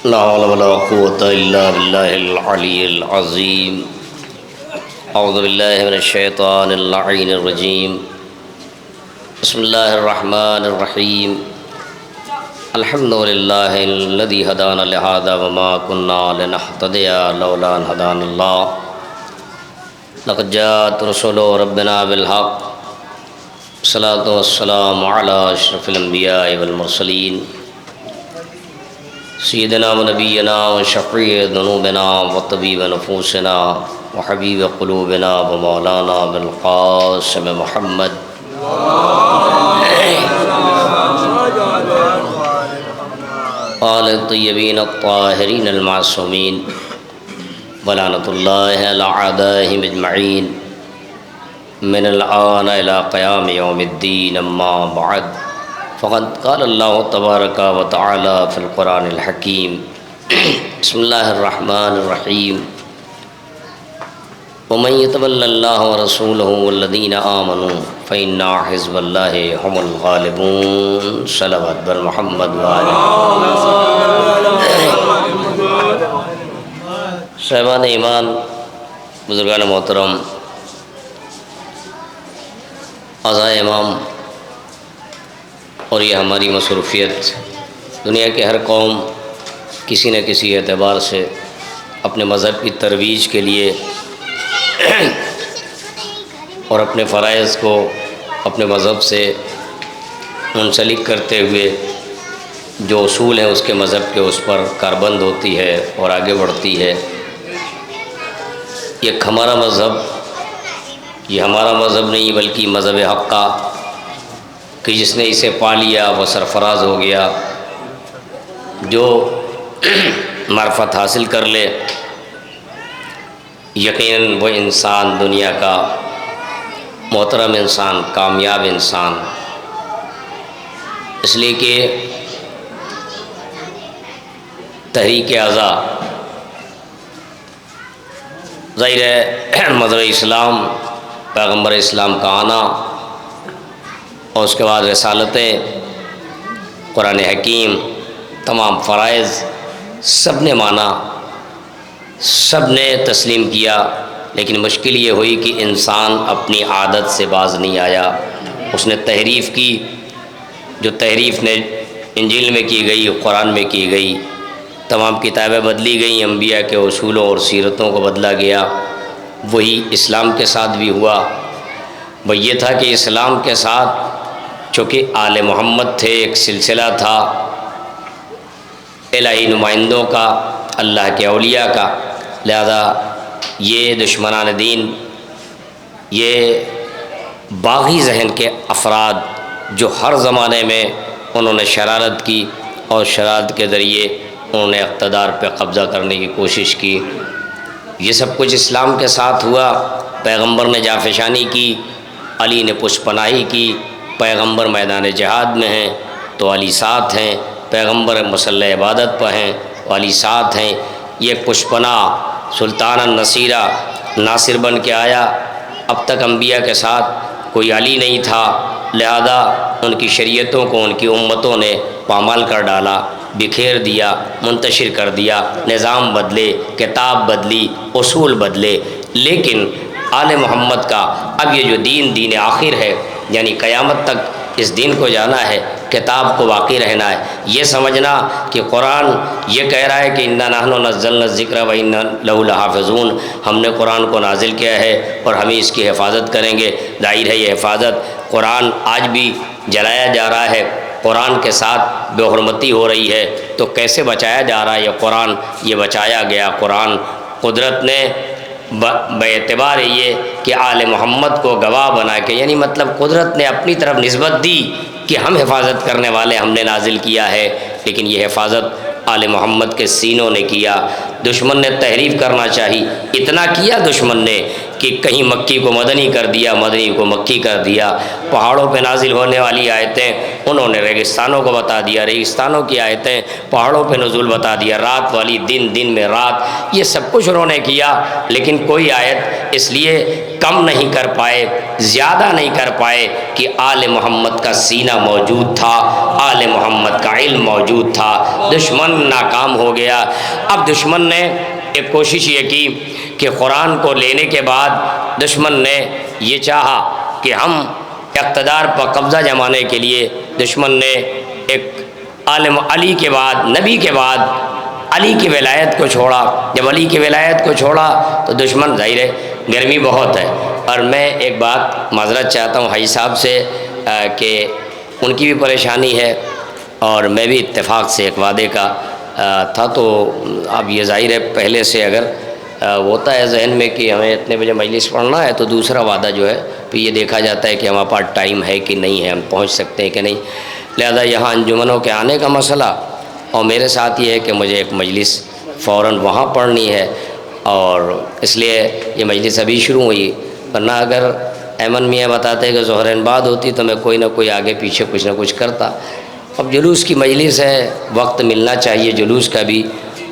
لا حول ولا قوة إلا بالله العلي العظيم. أعوذ بالله من الشيطان اللعين الرجيم. بسم الله الرحمن الرحيم. الحمد لله الذي هدانا لهذا وما كنا لنهتدي لولا أن هدانا الله. لقد جاءت رسل ربنا بالحق. الصلاة والسلام على أشرف الأنبياء والمرسلين سیدنا و نبینا و شفیع ذنوبنا و طبیب نفوسنا و حبیب قلوبنا و مولانا بالقاسم محمد آل الطیبین الطاہرین المعصومین ولعنۃ اللہ علی اعدائہم اجمعین من الآن الى قیام یوم الدین. اما بعد فقد قال اللہ تبارک و تعالی فی القرآن الحکیم. بسم اللہ الرحمن الرحیم. ومن يتول اللہ ورسولہ والذین آمنوا فإن حزب اللہ هم الغالبون. صلوات بر محمد وآلہ. صاحبان ایمان، بزرگان محترم، اعضائے امام، اور یہ ہماری مصروفیت دنیا کے ہر قوم کسی نہ کسی اعتبار سے اپنے مذہب کی ترویج کے لیے اور اپنے فرائض کو اپنے مذہب سے منسلک کرتے ہوئے جو اصول ہیں اس کے مذہب کے اس پر کاربند ہوتی ہے اور آگے بڑھتی ہے. یہ ہمارا مذہب، یہ ہمارا مذہب نہیں بلکہ مذہب حق کا، کہ جس نے اسے پا لیا وہ سرفراز ہو گیا. جو معرفت حاصل کر لے یقیناً وہ انسان دنیا کا محترم انسان، کامیاب انسان. اس لیے کہ تحریک اعضا ظاہر ہے مذہب اسلام، پیغمبر اسلام کا آنا، اور اس کے بعد رسالتیں، قرآن حکیم، تمام فرائض سب نے مانا، سب نے تسلیم کیا. لیکن مشکل یہ ہوئی کہ انسان اپنی عادت سے باز نہیں آیا. اس نے تحریف کی، جو تحریف نے انجیل میں کی گئی، قرآن میں کی گئی. تمام کتابیں بدلی گئیں، انبیاء کے اصولوں اور سیرتوں کو بدلا گیا. وہی اسلام کے ساتھ بھی ہوا. وہ یہ تھا کہ اسلام کے ساتھ چونکہ آل محمد تھے، ایک سلسلہ تھا الہی نمائندوں کا، اللہ کے اولیاء کا، لہذا یہ دشمنان دین، یہ باغی ذہن کے افراد جو ہر زمانے میں انہوں نے شرارت کی اور شرارت کے ذریعے انہوں نے اقتدار پہ قبضہ کرنے کی کوشش کی، یہ سب کچھ اسلام کے ساتھ ہوا. پیغمبر نے جافشانی کی، علی نے پشپناہی کی. پیغمبر میدان جہاد میں ہیں تو علی ساتھ ہیں، پیغمبر مسلح عبادت پر ہیں تو علی ساتھ ہیں. یہ پشپنا سلطان النصیرہ ناصر بن کے آیا. اب تک انبیاء کے ساتھ کوئی علی نہیں تھا، لہذا ان کی شریعتوں کو ان کی امتوں نے پامال کر ڈالا، بکھیر دیا، منتشر کر دیا. نظام بدلے، کتاب بدلی، اصول بدلے. لیکن آل محمد کا اب یہ جو دین آخر ہے، یعنی قیامت تک اس دین کو جانا ہے، کتاب کو باقی رہنا ہے. یہ سمجھنا کہ قرآن یہ کہہ رہا ہے کہ انا نحن نزلنا الذکر و انا لہ لحافظون، ہم نے قرآن کو نازل کیا ہے اور ہم اس کی حفاظت کریں گے. ظاہر ہے یہ حفاظت، قرآن آج بھی جلایا جا رہا ہے، قرآن کے ساتھ بے حرمتی ہو رہی ہے، تو کیسے بچایا جا رہا ہے یہ قرآن؟ یہ بچایا گیا قرآن قدرت نے باعتبار یہ کہ آل محمد کو گواہ بنا کے، یعنی مطلب قدرت نے اپنی طرف نسبت دی کہ ہم حفاظت کرنے والے ہم نے نازل کیا ہے. لیکن یہ حفاظت آل محمد کے سینوں نے کیا. دشمن نے تحریف کرنا چاہی، اتنا کیا دشمن نے کہ کہیں مکی کو مدنی کر دیا، مدنی کو مکی کر دیا، پہاڑوں پہ نازل ہونے والی آیتیں انہوں نے ریگستانوں کو بتا دیا، ریگستانوں کی آیتیں پہاڑوں پہ نزول بتا دیا، رات والی دن، دن میں رات، یہ سب کچھ انہوں نے کیا، لیکن کوئی آیت اس لیے کم نہیں کر پائے، زیادہ نہیں کر پائے کہ آل محمد کا سینہ موجود تھا، آل محمد کا علم موجود تھا، دشمن ناکام ہو گیا۔ اب دشمن نے ایک کوشش یہ کی کہ قرآن کو لینے کے بعد دشمن نے یہ چاہا کہ ہم اقتدار پر قبضہ جمانے کے لیے دشمن نے ایک عالم علی کے بعد، نبی کے بعد علی کی ولایت کو چھوڑا۔ جب علی کی ولایت کو چھوڑا تو دشمن ظاہر ہے گرمی بہت ہے، اور میں ایک بات معذرت چاہتا ہوں حاجی صاحب سے کہ ان کی بھی پریشانی ہے اور میں بھی اتفاق سے ایک وعدے کا تھا، تو اب یہ ظاہر ہے پہلے سے اگر ہوتا ہے ذہن میں کہ ہمیں اتنے بجے مجلس پڑھنا ہے تو دوسرا وعدہ جو ہے پھر یہ دیکھا جاتا ہے کہ ہمارے پاس ٹائم ہے کہ نہیں ہے، ہم پہنچ سکتے ہیں کہ نہیں، لہذا یہاں انجمنوں کے آنے کا مسئلہ اور میرے ساتھ یہ ہے کہ مجھے ایک مجلس فوراً وہاں پڑھنی ہے، اور اس لیے یہ مجلس ابھی شروع ہوئی، ورنہ اگر ایمن میاں بتاتے کہ ظہرین بعد ہوتی تو میں کوئی نہ کوئی آگے پیچھے کچھ نہ کچھ کرتا۔ اب جلوس کی مجلس ہے، وقت ملنا چاہیے، جلوس کا بھی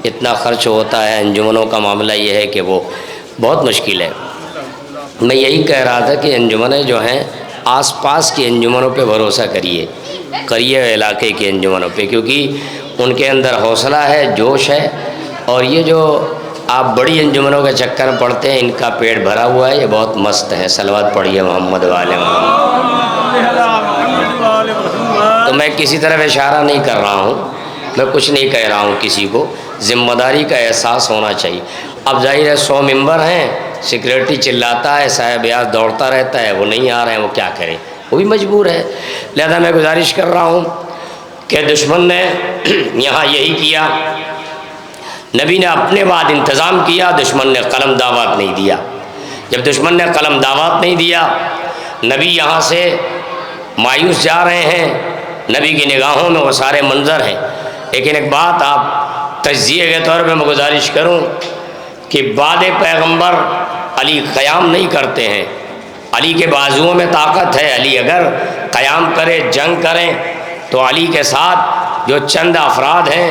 اتنا خرچ ہوتا ہے، انجمنوں کا معاملہ یہ ہے کہ وہ بہت مشکل ہے۔ میں یہی کہہ رہا تھا کہ انجمنیں جو ہیں آس پاس کی انجمنوں پہ بھروسہ کریے علاقے کی انجمنوں پہ، کیونکہ ان کے اندر حوصلہ ہے، جوش ہے، اور یہ جو آپ بڑی انجمنوں کے چکر پڑتے ہیں ان کا پیٹ بھرا ہوا ہے، یہ بہت مست ہے۔ صلوات پڑھیے محمد والے محمد۔ تو میں کسی طرف اشارہ نہیں کر رہا ہوں، میں کچھ نہیں کہہ رہا ہوں کسی کو، ذمہ داری کا احساس ہونا چاہیے۔ اب ظاہر ہے 100 ممبر ہیں، سیکریٹری چلاتا ہے، صاحب بیاض دوڑتا رہتا ہے، وہ نہیں آ رہے ہیں، وہ کیا کریں، وہ بھی مجبور ہے۔ لہذا میں گزارش کر رہا ہوں کہ دشمن نے یہاں یہی کیا، نبی نے اپنے بعد انتظام کیا، دشمن نے قلم دعوت نہیں دیا۔ جب دشمن نے قلم دعوت نہیں دیا، نبی یہاں سے مایوس جا رہے ہیں، نبی کی نگاہوں میں وہ سارے منظر ہیں۔ لیکن ایک بات آپ تجزیے کے طور پہ میں گزارش کروں کہ بعد پیغمبر علی قیام نہیں کرتے ہیں، علی کے بازوؤں میں طاقت ہے، علی اگر قیام کرے، جنگ کریں تو علی کے ساتھ جو چند افراد ہیں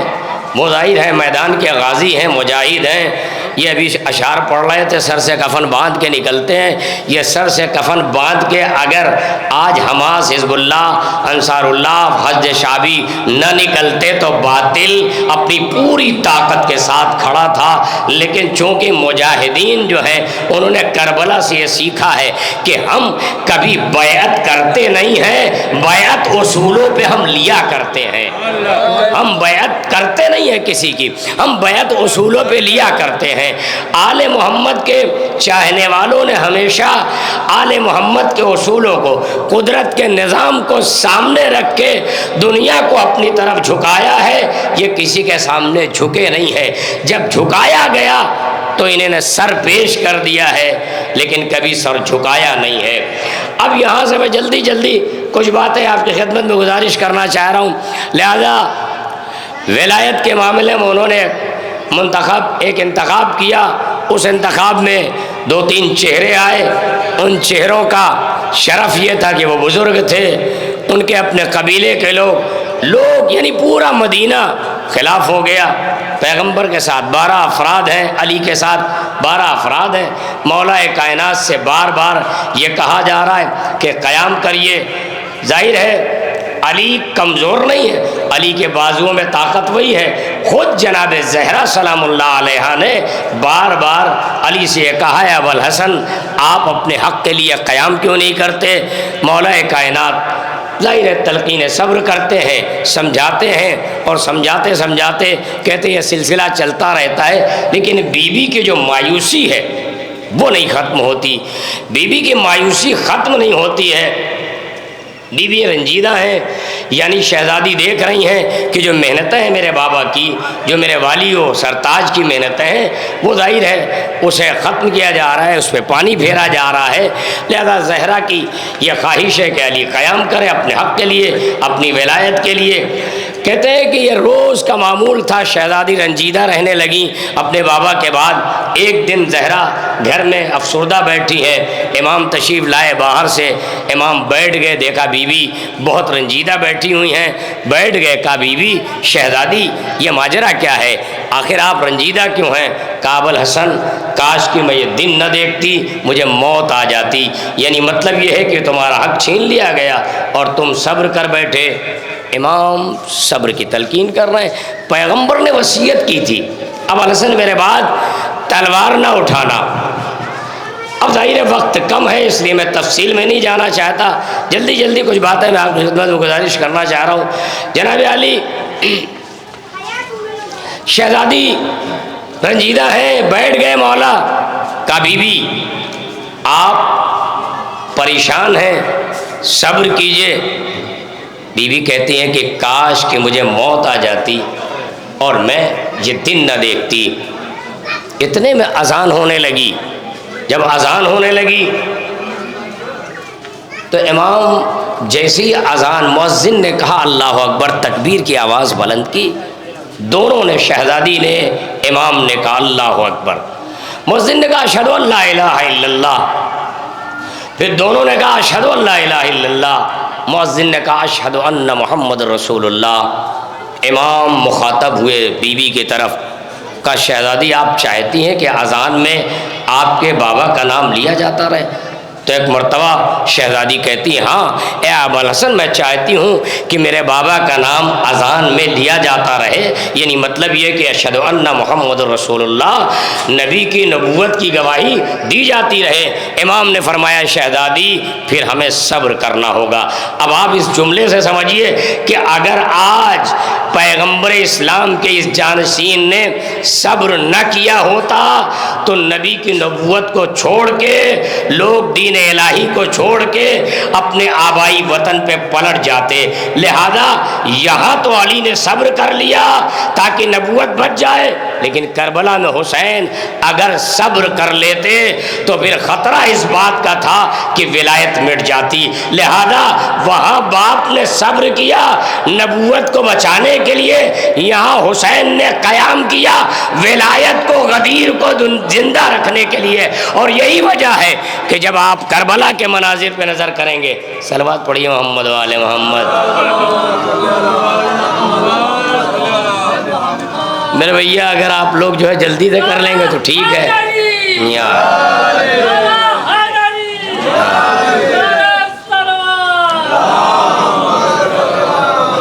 وہ ظاہر ہے میدان کے غازی ہیں، مجاہد ہیں۔ یہ ابھی اشعار پڑھ رہے تھے، سر سے کفن باندھ کے نکلتے ہیں، یہ سر سے کفن باندھ کے اگر آج حماس، حزب اللہ، انصار اللہ، حشد شعبی نہ نکلتے تو باطل اپنی پوری طاقت کے ساتھ کھڑا تھا۔ لیکن چونکہ مجاہدین جو ہیں انہوں نے کربلا سے یہ سیکھا ہے کہ ہم کبھی بیعت کرتے نہیں ہیں، بیعت اصولوں پہ ہم لیا کرتے ہیں، ہم بیعت کرتے نہیں ہیں کسی کی، ہم بیعت اصولوں پہ لیا کرتے ہیں۔ آل محمد کے چاہنے والوں نے ہمیشہ آل محمد کے اصولوں کو، قدرت کے نظام کو سامنے رکھ کے دنیا کو اپنی طرف جھکایا ہے، یہ کسی کے سامنے جھکے نہیں ہے۔ جب جھکایا گیا تو انہیں نے سر پیش کر دیا ہے، لیکن کبھی سر جھکایا نہیں ہے۔ اب یہاں سے میں جلدی کچھ باتیں آپ کی خدمت میں گزارش کرنا چاہ رہا ہوں۔ لہذا ولایت کے معاملے میں انہوں نے ایک انتخاب کیا، اس انتخاب میں 2-3 چہرے آئے، ان چہروں کا شرف یہ تھا کہ وہ بزرگ تھے، ان کے اپنے قبیلے کے لوگ یعنی پورا مدینہ خلاف ہو گیا۔ پیغمبر کے ساتھ 12 افراد ہیں، علی کے ساتھ 12 افراد ہیں، مولا کائنات سے بار بار یہ کہا جا رہا ہے کہ قیام کریے۔ ظاہر ہے علی کمزور نہیں ہے، علی کے بازوؤں میں طاقت وہی ہے۔ خود جناب زہرا سلام اللہ علیہا نے بار بار علی سے یہ کہا ہے ابوالحسن آپ اپنے حق کے لیے قیام کیوں نہیں کرتے؟ مولا کائنات ظاہر ہے تلقین صبر کرتے ہیں، سمجھاتے ہیں، اور سمجھاتے کہتے ہیں یہ سلسلہ چلتا رہتا ہے، لیکن بیوی کی جو مایوسی ہے وہ نہیں ختم ہوتی، بیوی کی مایوسی ختم نہیں ہوتی ہے۔ بیوی رنجیدہ ہیں، یعنی شہزادی دیکھ رہی ہیں کہ جو محنتیں ہیں میرے بابا کی، جو میرے والی و سرتاج کی محنتیں ہیں، وہ ظاہر ہے اسے ختم کیا جا رہا ہے، اس پہ پانی پھیرا جا رہا ہے۔ لہذا زہرا کی یہ خواہش ہے کہ علی قیام کرے اپنے حق کے لیے، اپنی ولایت کے لیے۔ کہتے ہیں کہ یہ روز کا معمول تھا، شہزادی رنجیدہ رہنے لگیں اپنے بابا کے بعد۔ ایک دن زہرا گھر میں افسردہ بیٹھی ہے، امام تشریف لائے باہر سے، امام بیٹھ گئے، دیکھا بیوی بہت رنجیدہ بیٹھی ہوئی ہیں، بیٹھ گئے، کہا بیوی شہزادی یہ ماجرا کیا ہے، آخر آپ رنجیدہ کیوں ہیں؟ کہا ابوالحسن کاش کہ میں یہ دن نہ دیکھتی، مجھے موت آ جاتی، یعنی مطلب یہ ہے کہ تمہارا حق چھین لیا گیا اور تم صبر کر بیٹھے۔ امام صبر کی تلقین کر رہے ہیں، پیغمبر نے وصیت کی تھی ابوالحسن میرے بعد تلوار نہ اٹھانا۔ اب ظاہر وقت کم ہے اس لیے میں تفصیل میں نہیں جانا چاہتا، جلدی جلدی کچھ باتیں میں آپ کی خدمت میں گزارش کرنا چاہ رہا ہوں۔ جناب علی شہزادی رنجیدہ ہے، بیٹھ گئے مولا، کہا بیوی آپ پریشان ہیں، صبر کیجئے۔ بیوی کہتی ہیں کہ کاش کہ مجھے موت آ جاتی اور میں یہ دن نہ دیکھتی۔ اتنے میں اذان ہونے لگی، جب اذان ہونے لگی تو امام جیسی اذان مؤذن نے کہا اللہ اکبر، تکبیر کی آواز بلند کی، دونوں نے، شہزادی نے، امام نے کہا اللہ اکبر، مؤذن نے کہا اشہدو ان لا الہ الا اللہ، پھر دونوں نے کہا اشہدو ان لا الہ الا اللہ، مؤذن نے کہا اشہدو ان محمد رسول اللہ۔ امام مخاطب ہوئے بیوی کی طرف، کہا شہزادی آپ چاہتی ہیں کہ اذان میں آپ کے بابا کا نام لیا جاتا رہے؟ تو ایک مرتبہ شہزادی کہتی ہے ہاں اے ابوالحسن میں چاہتی ہوں کہ میرے بابا کا نام اذان میں لیا جاتا رہے، یعنی مطلب یہ کہ اشہد ان محمد رسول اللہ، نبی کی نبوت کی گواہی دی جاتی رہے۔ امام نے فرمایا شہزادی پھر ہمیں صبر کرنا ہوگا۔ اب آپ اس جملے سے سمجھیے کہ اگر آج پیغمبر اسلام کے اس جانشین نے صبر نہ کیا ہوتا تو نبی کی نبوت کو چھوڑ کے لوگ دین الہی کو چھوڑ کے اپنے آبائی وطن پہ پلٹ جاتے۔ لہذا یہاں تو علی نے صبر کر لیا تاکہ نبوت بچ جائے، لیکن کربلا میں حسین اگر صبر کر لیتے تو پھر خطرہ اس بات کا تھا کہ ولایت مٹ جاتی۔ لہذا وہاں باپ نے صبر کیا نبوت کو بچانے کے لیے، یہاں حسین نے قیام کیا ولایت کو، غدیر کو زندہ رکھنے کے لیے۔ اور یہی وجہ ہے کہ جب آپ کربلا کے مناظر پہ نظر کریں گے، صلوات پڑھیے محمد و آل محمد۔ میرے بھیا اگر آپ لوگ جو ہے جلدی سے کر لیں گے تو ٹھیک ہے۔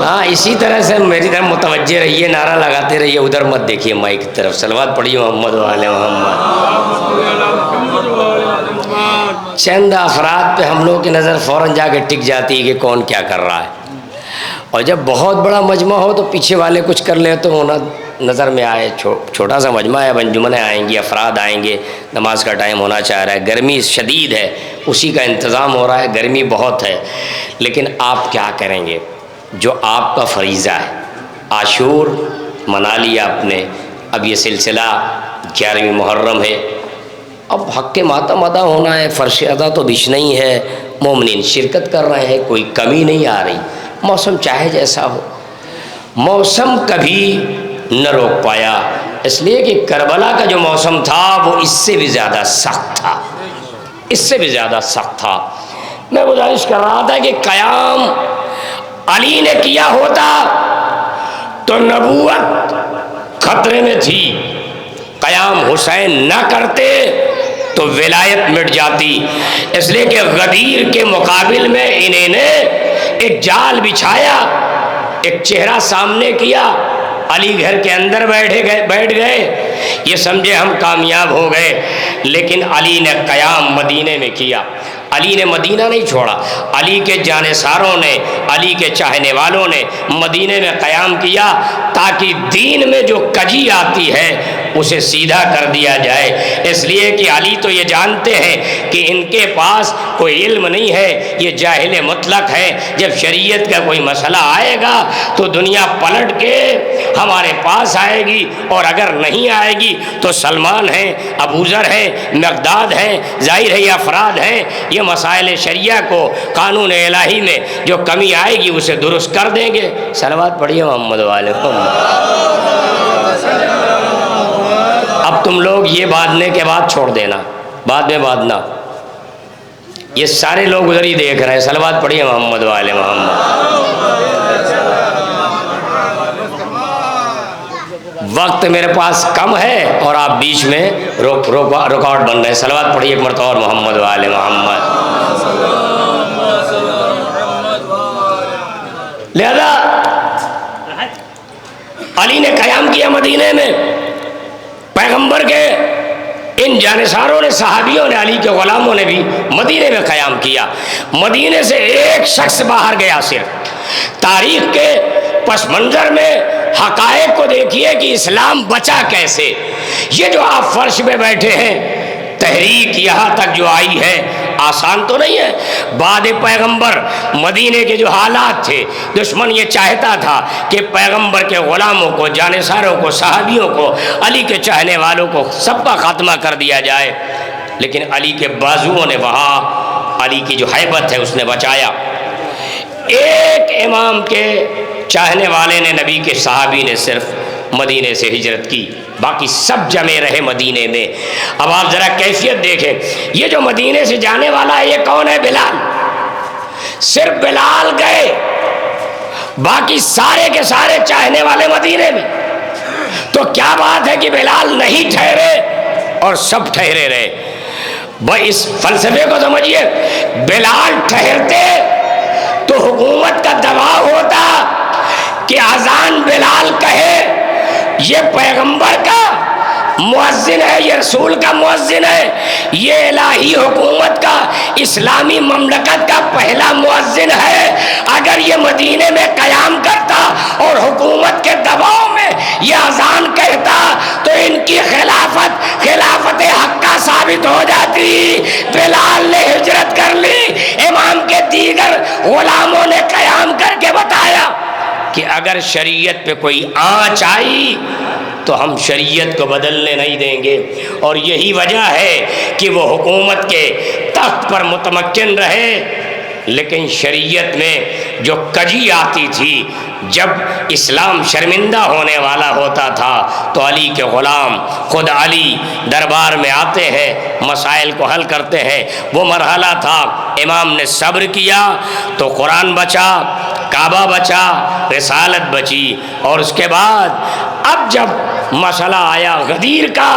ہاں اسی طرح سے میری طرف متوجہ رہیے، نعرہ لگاتے رہیے، ادھر مت دیکھیے مائک کی طرف۔ صلوات پڑھیے محمد و آل محمد۔ چند افراد پہ ہم لوگوں کی نظر فوراً جا کے ٹک جاتی ہے کہ کون کیا کر رہا ہے، اور جب بہت بڑا مجمع ہو تو پیچھے والے کچھ کر لیں تو نظر میں آئے۔ چھوٹا سا مجمع ہے، انجمنیں آئیں گی، افراد آئیں گے، نماز کا ٹائم ہونا چاہ رہا ہے، گرمی شدید ہے، اسی کا انتظام ہو رہا ہے، گرمی بہت ہے، لیکن آپ کیا کریں گے؟ جو آپ کا فریضہ ہے، عاشور منا لیا آپ نے، اب یہ سلسلہ 11ویں محرم ہے، اب حق کے ماتم ادا ہونا ہے، فرش ادا تو بچ نہیں ہے، مومنین شرکت کر رہے ہیں، کوئی کمی نہیں آ رہی، موسم چاہے جیسا ہو، موسم کبھی نہ روک پایا، اس لیے کہ کربلا کا جو موسم تھا وہ اس سے بھی زیادہ سخت تھا، اس سے بھی زیادہ سخت تھا۔ میں گزارش کر رہا تھا کہ قیام علی نے کیا ہوتا تو نبوت خطرے میں تھی، قیام حسین نہ کرتے تو ولایت مٹ جاتی، اس لیے کہ غدیر کے مقابل میں انہیں نے ایک جال بچھایا، ایک چہرہ سامنے کیا، علی گھر کے اندر بیٹھ گئے، یہ سمجھے ہم کامیاب ہو گئے، لیکن علی نے قیام مدینے میں کیا، علی نے مدینہ نہیں چھوڑا، علی کے جانثاروں نے، علی کے چاہنے والوں نے مدینے میں قیام کیا تاکہ دین میں جو کجی آتی ہے اسے سیدھا کر دیا جائے، اس لیے کہ علی تو یہ جانتے ہیں کہ ان کے پاس کوئی علم نہیں ہے، یہ جاہل مطلق ہے۔ جب شریعت کا کوئی مسئلہ آئے گا تو دنیا پلٹ کے ہمارے پاس آئے گی، اور اگر نہیں آئے گی تو سلمان ہیں، ابو ذر ہیں، مقداد ہیں، ظاہر ہے یہ افراد ہیں، یہ مسائل شریعہ کو قانون الہی میں جو کمی آئے گی اسے درست کر دیں گے۔ صلوات پڑھیے محمد والے محمد۔ اب تم لوگ یہ باندھنے کے بعد چھوڑ دینا، بعد میں باندھنا، یہ سارے لوگ ادھر ہی دیکھ رہے ہیں۔ صلوات پڑھیے محمد والے محمد۔ وقت میرے پاس کم ہے اور آپ بیچ میں رکاوٹ بن رہے ہیں۔ صلوات پڑھیے ایک مرتبہ اور محمد والے محمد۔ لہذا علی نے قیام کیا مدینے میں، پیغمبر کے ان جانثاروں نے، صحابیوں نے، علی کے غلاموں نے بھی مدینے میں قیام کیا۔ مدینے سے ایک شخص باہر گیا صرف۔ تاریخ کے پس منظر میں حقائق کو دیکھیے کہ اسلام بچا کیسے۔ یہ جو آپ فرش میں بیٹھے ہیں، تحریک یہاں تک جو آئی ہے آسان تو نہیں ہے۔ بعد پیغمبر مدینے کے جو حالات تھے، دشمن یہ چاہتا تھا کہ پیغمبر کے غلاموں کو، جانثاروں کو، صحابیوں کو، علی کے چاہنے والوں کو سب کا خاتمہ کر دیا جائے، لیکن علی کے بازوؤں نے وہاں، علی کی جو ہیبت ہے اس نے بچایا۔ ایک امام کے چاہنے والے نے، نبی کے صحابی نے صرف مدینے سے ہجرت کی، باقی سب جمے رہے مدینے میں۔ اب آپ ذرا کیفیت دیکھیں، یہ جو مدینے سے جانے والا ہے یہ کون ہے؟ بلال۔ صرف بلال گئے، باقی سارے کے سارے چاہنے والے مدینے میں۔ تو کیا بات ہے کہ بلال نہیں ٹھہرے اور سب ٹھہرے رہے؟ بھائی اس فلسفے کو سمجھیے، بلال ٹھہرتے تو حکومت کا دباؤ ہوتا کہ اذان بلال کہے، یہ پیغمبر کا مؤذن ہے، یہ رسول کا مؤذن ہے، یہ الہی حکومت کا، اسلامی مملکت کا پہلا مؤذن ہے۔ اگر یہ مدینے میں قیام کرتا اور حکومت کے دباؤ میں یہ اذان کہتا تو ان کی خلافت حقہ ثابت ہو جاتی۔ بلال نے ہجرت کر لی، امام کے دیگر غلاموں نے قیام کر کے بتایا کہ اگر شریعت پہ کوئی آنچ آئی تو ہم شریعت کو بدلنے نہیں دیں گے، اور یہی وجہ ہے کہ وہ حکومت کے تخت پر متمکن رہے۔ لیکن شریعت میں جو کجی آتی تھی، جب اسلام شرمندہ ہونے والا ہوتا تھا تو علی کے غلام، خود علی دربار میں آتے ہیں، مسائل کو حل کرتے ہیں۔ وہ مرحلہ تھا، امام نے صبر کیا تو قرآن بچا، کعبہ بچا، رسالت بچی، اور اس کے بعد اب جب مسئلہ آیا غدیر کا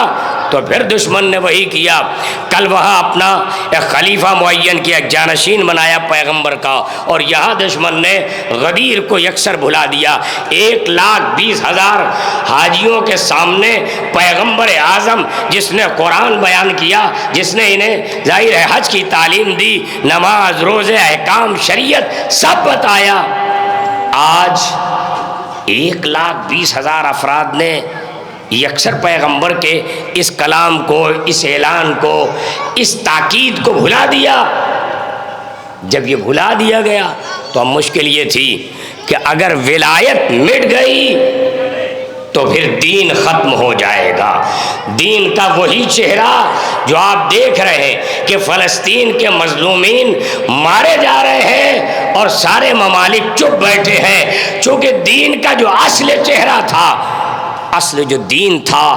تو پھر دشمن نے وہی کیا۔ کل وہاں اپنا ایک خلیفہ معین کیا، ایک جانشین بنایا پیغمبر کا، اور یہاں دشمن نے غدیر کو یکسر بھلا دیا۔ 1,20,000 حاجیوں کے سامنے پیغمبر اعظم جس نے قرآن بیان کیا، جس نے انہیں ظاہر ہے حج کی تعلیم دی، نماز، روزے، احکام، شریعت سب بتایا، آج 1,20,000 افراد نے یکسر پیغمبر کے اس کلام کو، اس اعلان کو، اس تاکید کو بھلا دیا۔ جب یہ بھلا دیا گیا تو اب مشکل یہ تھی کہ اگر ولایت مٹ گئی تو پھر دین ختم ہو جائے گا۔ دین کا وہی چہرہ جو آپ دیکھ رہے ہیں کہ فلسطین کے مظلومین مارے جا رہے ہیں اور سارے ممالک چپ بیٹھے ہیں، چونکہ دین کا جو اصل چہرہ تھا، اصل جو دین تھا،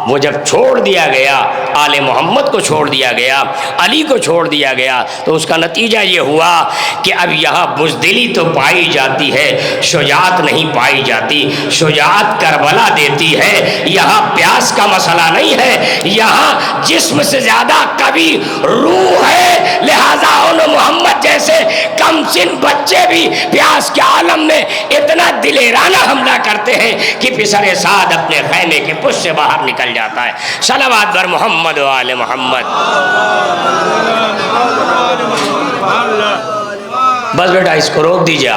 وہ جب چھوڑ دیا گیا، آل محمد کو چھوڑ دیا گیا، علی کو چھوڑ دیا گیا، تو اس کا نتیجہ یہ ہوا کہ اب یہاں بزدلی تو پائی جاتی ہے، شجاعت نہیں پائی جاتی۔ شجاعت کربلا دیتی ہے، یہاں پیاس کا مسئلہ نہیں ہے، یہاں جسم سے زیادہ کبھی روح ہے۔ لہذا آل محمد جیسے کم سن بچے بھی پیاس کے عالم میں اتنا دلیرانہ حملہ کرتے ہیں کہ پسر سعد اپنے خیمے کے پشت سے باہر نکل جاتا ہے۔ صلوات بر محمد و آل محمد۔ بس بیٹا اس کو روک دیجئے،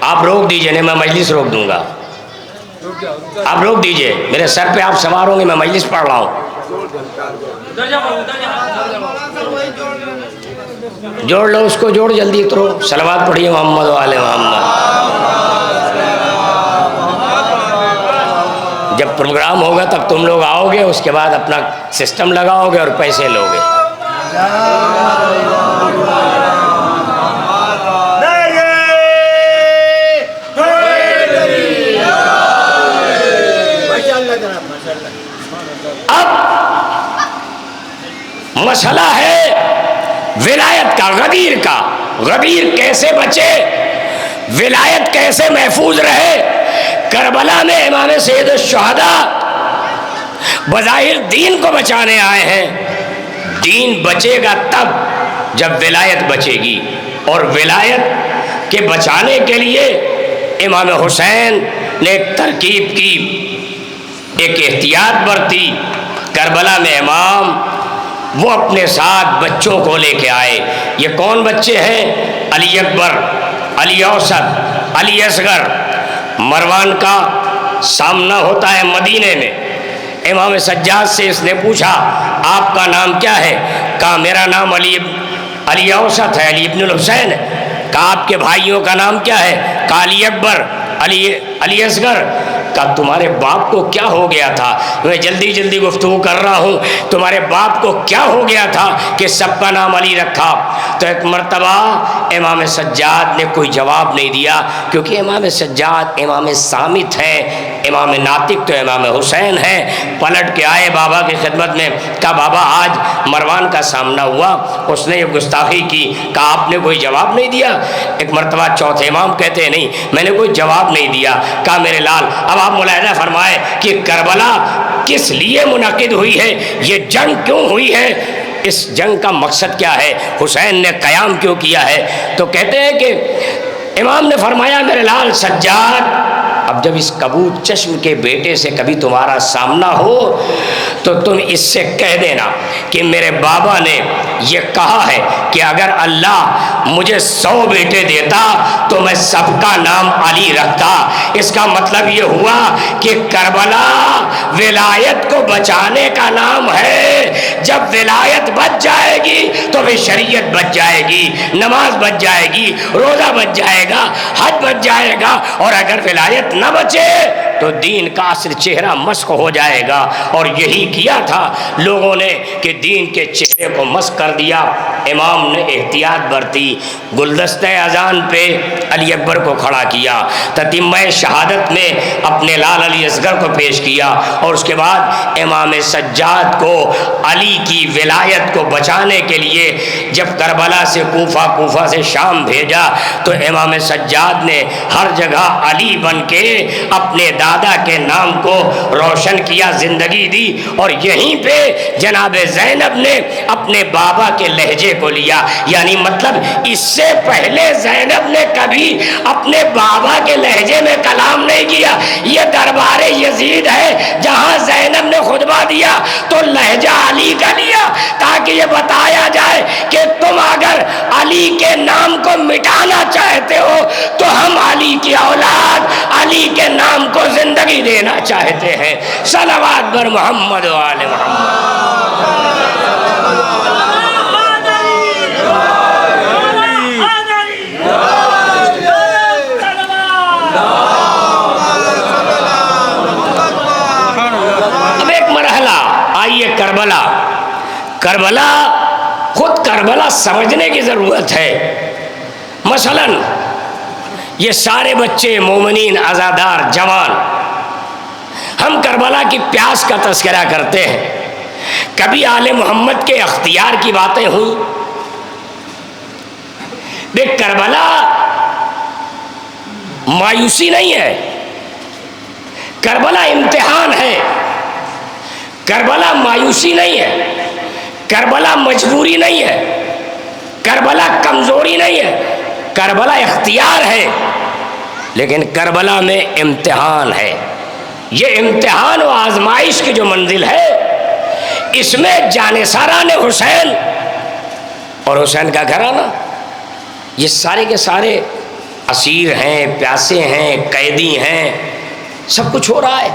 آپ روک دیجئے، نہیں میں مجلس روک دوں گا۔ آپ روک دیجئے، میرے سر پہ آپ سوار ہوں گے، میں مجلس پڑھ رہا ہوں۔ جوڑ لو اس کو، جوڑ جلدی اترو، صلوات پڑھیے محمد و آل محمد۔ جب پروگرام ہوگا تب تم لوگ آؤ گے، اس کے بعد اپنا سسٹم لگاؤ گے اور پیسے لو گے۔ اب مسئلہ ہے ولایت کا، غدیر کا۔ غدیر کیسے بچے، ولایت کیسے محفوظ رہے؟ کربلا میں امام سید الشہداء بظاہر دین کو بچانے آئے ہیں۔ دین بچے گا تب جب ولایت بچے گی، اور ولایت کے بچانے کے لیے امام حسین نے ایک ترکیب کی، ایک احتیاط برتی۔ کربلا میں امام وہ اپنے ساتھ بچوں کو لے کے آئے۔ یہ کون بچے ہیں؟ علی اکبر، علی اوسط، علی اصغر۔ مروان کا سامنا ہوتا ہے مدینے میں، امام سجاد سے اس نے پوچھا آپ کا نام کیا ہے؟ کہا میرا نام علی اوسط ہے، علی ابن الحسین ہے۔ کہا آپ کے بھائیوں کا نام کیا ہے؟ کہا علی اکبر، علی اصغر۔ کہا تمہارے باپ کو کیا ہو گیا تھا؟ میں جلدی جلدی گفتگو کر رہا ہوں، تمہارے باپ کو کیا ہو گیا تھا کہ سب کا نام علی رکھا؟ تو ایک مرتبہ امام سجاد نے کوئی جواب نہیں دیا، کیونکہ امام سجاد امام صامت ہے، امام ناطق تو امام حسین ہے۔ پلٹ کے آئے بابا کی خدمت میں، کہا بابا آج مروان کا سامنا ہوا، اس نے یہ گستاخی کی۔ کہا آپ نے کوئی جواب نہیں دیا؟ ایک مرتبہ چوتھے امام کہتے ہیں نہیں میں نے کوئی جواب نہیں دیا۔ کہا میرے لال اب آپ ملاحظہ فرمائے کہ کربلا کس لیے منعقد ہوئی ہے، یہ جنگ کیوں ہوئی ہے، اس جنگ کا مقصد کیا ہے، حسین نے قیام کیوں کیا ہے؟ تو کہتے ہیں کہ امام نے فرمایا میرے لال سجاد، اب جب اس کبود چشم کے بیٹے سے کبھی تمہارا سامنا ہو تو تم اس سے کہہ دینا کہ میرے بابا نے یہ کہا ہے کہ اگر اللہ مجھے 100 بیٹے دیتا تو میں سب کا نام علی رکھتا۔ اس کا مطلب یہ ہوا کہ کربلا ولایت کو بچانے کا نام ہے۔ جب ولایت بچ جائے گی تو پھر شریعت بچ جائے گی، نماز بچ جائے گی، روزہ بچ جائے گا، حج بچ جائے گا، اور اگر ولایت نہ بچے تو دین کا اصل چہرہ مسخ ہو جائے گا۔ اور یہی کیا تھا لوگوں نے کہ دین کے چہرے کو مسخ کر دیا۔ امام نے احتیاط برتی، گلدستہ اذان پہ علی اکبر کو کھڑا کیا، تتمہ شہادت میں اپنے لال علی اصغر کو پیش کیا، اور اس کے بعد امام سجاد کو علی کی ولایت کو بچانے کے لیے جب کربلا سے کوفہ سے شام بھیجا تو امام سجاد نے ہر جگہ علی بن کے اپنے دادا کے نام کو روشن کیا، زندگی دی، اور یہیں پہ جناب زینب نے اپنے بابا کے لہجے کو لیا۔ یعنی مطلب اس سے پہلے زینب نے کبھی اپنے بابا کے لہجے میں کلام نہیں کیا۔ یہ دربار یزید ہے جہاں زینب نے خطبہ دیا تو لہجہ علی کا لیا، تاکہ یہ بتایا جائے کہ تم اگر علی کے نام کو مٹانا چاہتے ہو تو ہم علی کی اولاد علی کے نام کو زندگی دینا چاہتے ہیں۔ صلوات بر محمد و آل محمد۔ اب ایک مرحلہ آئیے کربلا خود کربلا سمجھنے کی ضرورت ہے۔ مثلا یہ سارے بچے مومنین، عزادار، جوان، ہم کربلا کی پیاس کا تذکرہ کرتے ہیں، کبھی آل محمد کے اختیار کی باتیں ہوئی؟ دیکھ کربلا مایوسی نہیں ہے، کربلا امتحان ہے، کربلا مایوسی نہیں ہے، کربلا مجبوری نہیں ہے، کربلا کمزوری نہیں ہے، کربلا اختیار ہے، لیکن کربلا میں امتحان ہے۔ یہ امتحان و آزمائش کی جو منزل ہے، اس میں جانثاران حسین اور حسین کا گھرانہ یہ سارے کے سارے اسیر ہیں، پیاسے ہیں، قیدی ہیں، سب کچھ ہو رہا ہے.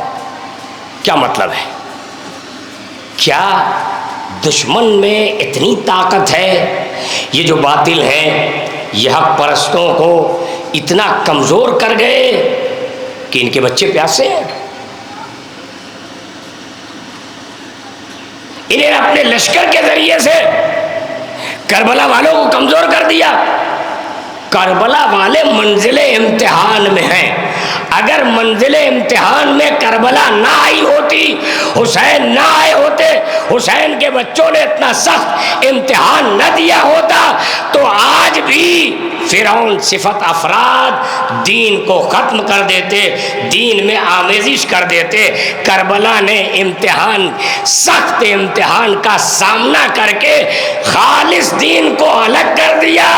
کیا مطلب ہے؟ کیا دشمن میں اتنی طاقت ہے؟ یہ جو باطل ہیں یہ حق پرستوں کو اتنا کمزور کر گئے کہ ان کے بچے پیاسے ہیں. انہیں اپنے لشکر کے ذریعے سے کربلا والوں کو کمزور کر دیا. کربلا والے منزل امتحان میں ہیں. اگر منزل امتحان میں کربلا نہ آئی ہوتی، حسین نہ آئے ہوتے، حسین کے بچوں نے اتنا سخت امتحان نہ دیا ہوتا، تو آج بھی فرعون صفت افراد دین کو ختم کر دیتے، دین میں آمیزش کر دیتے. کربلا نے امتحان، سخت امتحان کا سامنا کر کے خالص دین کو الگ کر دیا.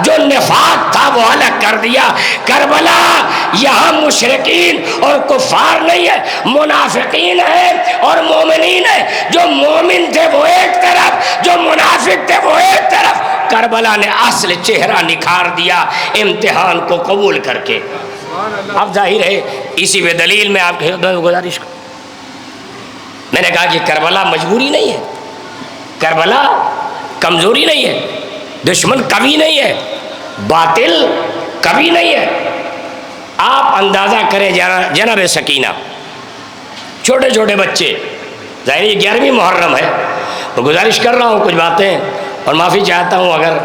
جو نفاق تھا وہ الگ کر دیا. کربلا یہاں مشرکین اور کفار نہیں ہے، منافقین ہیں اور مومنین ہیں. جو مومن تھے وہ ایک طرف، جو منافق تھے وہ ایک طرف. کربلا نے اصل چہرہ نکھار دیا امتحان کو قبول کر کے. اب ظاہر ہے اسی بے دلیل میں آپ کی خدمت میں گزارش کروں. میں نے کہا کہ کربلا مجبوری نہیں ہے، کربلا کمزوری نہیں ہے، دشمن قوی نہیں ہے، باطل قوی نہیں ہے. آپ اندازہ کریں جناب سکینہ، چھوٹے چھوٹے بچے، ظاہر یہ 11ویں محرم ہے، تو گزارش کر رہا ہوں کچھ باتیں اور معافی چاہتا ہوں اگر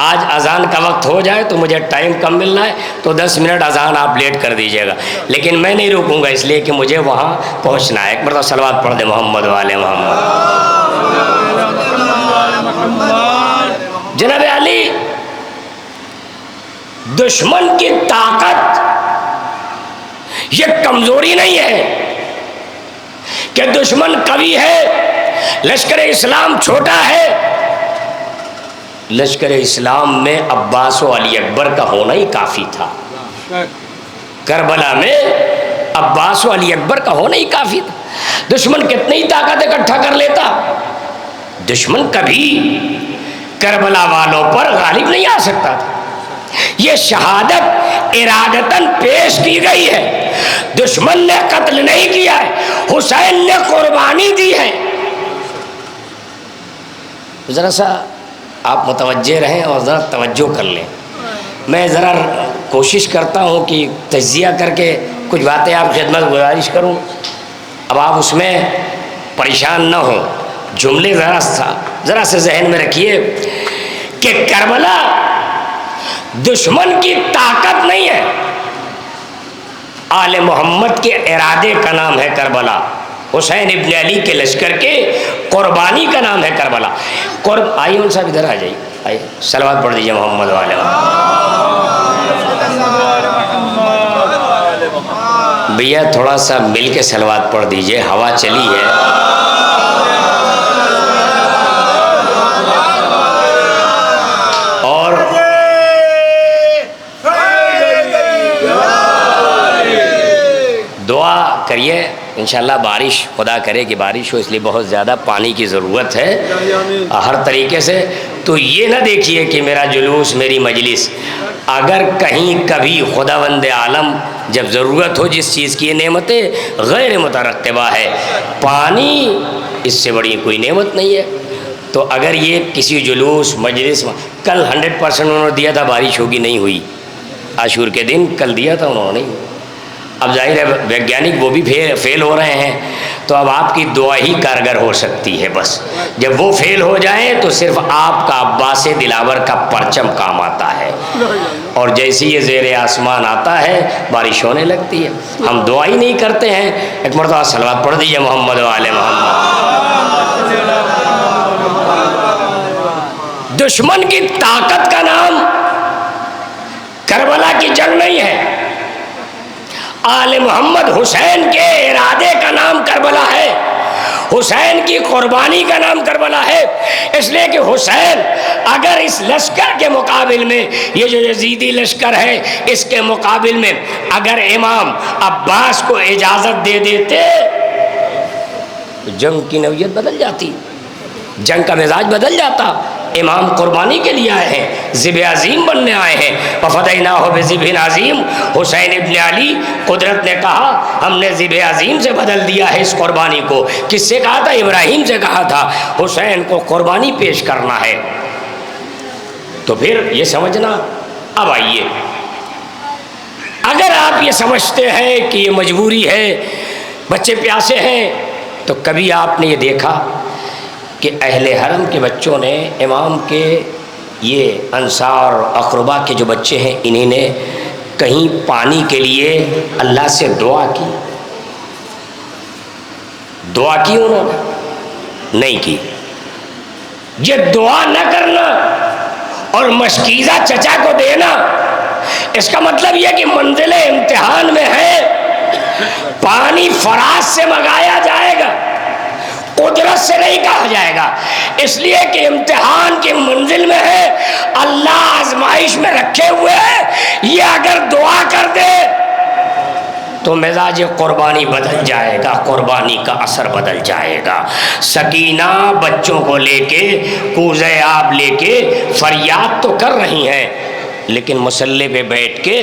آج اذان کا وقت ہو جائے تو مجھے ٹائم کم ملنا ہے تو 10 منٹ اذان آپ لیٹ کر دیجیے گا، لیکن میں نہیں رکوں گا اس لیے کہ مجھے وہاں پہنچنا ہے. ایک مرتبہ صلوات پڑھ دیں محمد والے محمد. جناب علی، دشمن کی طاقت یہ کمزوری نہیں ہے کہ دشمن قوی ہے، لشکر اسلام چھوٹا ہے. لشکر اسلام میں عباس و علی اکبر کا ہونا ہی کافی تھا. کربلا میں عباس و علی اکبر کا ہونا ہی کافی تھا. دشمن کتنی طاقت اکٹھا کر لیتا، دشمن کبھی کربلا والوں پر غالب نہیں آ سکتا تھا. یہ شہادت ارادتاً پیش کی گئی ہے، دشمن نے قتل نہیں کیا ہے، حسین نے قربانی دی ہے. ذرا سا آپ متوجہ رہیں اور ذرا توجہ کر لیں. میں ذرا کوشش کرتا ہوں کہ تجزیہ کر کے کچھ باتیں آپ خدمت گزارش کروں. اب آپ اس میں پریشان نہ ہوں، جملے ذرا سے ذہن میں رکھیے کہ کربلا دشمن کی طاقت نہیں ہے، آل محمد کے ارادے کا نام ہے کربلا. حسین ابن علی کے لشکر کے قربانی کا نام ہے کربلا. آئیے ان صاحب ادھر آ جائیے، آئیے صلوات پڑھ دیجیے محمد والے. بھیا تھوڑا سا مل کے صلوات پڑھ دیجیے، ہوا چلی ہے. اور دعا کریے انشاءاللہ بارش، خدا کرے کہ بارش ہو، اس لیے بہت زیادہ پانی کی ضرورت ہے ہر طریقے سے. تو یہ نہ دیکھیے کہ میرا جلوس، میری مجلس، اگر کہیں کبھی خداوند عالم جب ضرورت ہو جس چیز کی، یہ نعمتیں غیر مترتبہ ہے، پانی اس سے بڑی کوئی نعمت نہیں ہے. تو اگر یہ کسی جلوس مجلس، کل 100% انہوں نے دیا تھا بارش ہوگی، نہیں ہوئی. عاشور کے دن کل دیا تھا انہوں نے، نہیں. اب ظاہر ہے ویگیانک وہ بھی فیل ہو رہے ہیں، تو اب آپ کی دعا ہی کارگر ہو سکتی ہے. بس جب وہ فیل ہو جائیں تو صرف آپ کا عباس دلاور کا پرچم کام آتا ہے، اور جیسی یہ زیر آسمان آتا ہے بارش ہونے لگتی ہے. ہم دعا ہی نہیں کرتے ہیں. ایک مرتبہ صلوات پڑھ دیجیے محمد والے محمد. دشمن کی طاقت کا نام کربلا کی جنگ نہیں ہے، آل محمد حسین کے ارادے کا نام کربلا ہے، حسین کی قربانی کا نام کربلا ہے. اس لیے کہ حسین اگر اس لشکر کے مقابل میں، یہ جو یزیدی لشکر ہے اس کے مقابل میں اگر امام عباس کو اجازت دے دیتے تو جنگ کی نوعیت بدل جاتی، جنگ کا مزاج بدل جاتا. امام قربانی کے لیے آئے ہیں، ذبح عظیم بننے آئے ہیں۔ وفدیناہ بذبح عظیم، حسین ابن علی، قدرت نے کہا ہم نے ذبح عظیم سے بدل دیا ہے اس قربانی کو۔ کس سے کہا تھا؟ ابراہیم سے کہا تھا حسین کو قربانی پیش کرنا ہے۔ تو پھر یہ سمجھنا، اب آئیے، اگر آپ یہ سمجھتے ہیں کہ یہ مجبوری ہے، بچے پیاسے ہیں، تو کبھی آپ نے یہ دیکھا کہ اہل حرم کے بچوں نے امام کے، یہ انصار اقربا کے جو بچے ہیں، انہیں نے کہیں پانی کے لیے اللہ سے دعا کی؟ دعا کی انہوں نے؟ نہیں کی۔ یہ دعا نہ کرنا اور مشکیزہ چچا کو دینا، اس کا مطلب یہ کہ منزل امتحان میں ہے، پانی فراز سے منگایا جائے گا، قدرت سے نہیں کہا جائے گا، اس لیے کہ امتحان کی منزل میں ہے، اللہ آزمائش میں رکھے ہوئے ہے۔ یہ اگر دعا کر دے تو مزاج قربانی بدل جائے گا، قربانی کا اثر بدل جائے گا۔ سکینہ بچوں کو لے کے، کوزہ آب لے کے فریاد تو کر رہی ہیں، لیکن مصلی پہ بیٹھ کے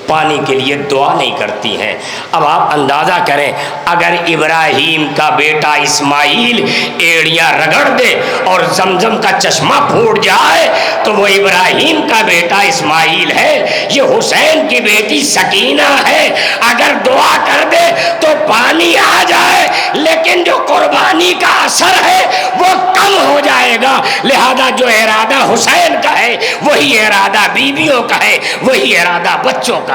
پانی کے لیے دعا نہیں کرتی ہیں۔ اب آپ اندازہ کریں، اگر ابراہیم کا بیٹا اسماعیل ایڑیاں رگڑ دے اور زمزم کا چشمہ پھوٹ جائے تو وہ ابراہیم کا بیٹا اسماعیل ہے، یہ حسین کی بیٹی سکینہ ہے، اگر دعا کر دے تو پانی آ جائے، لیکن جو قربانی کا اثر ہے وہ کم ہو جائے گا۔ لہذا جو ارادہ حسین کا ہے وہی ارادہ بیویوں کا ہے، وہی ارادہ بچوں کا ہے۔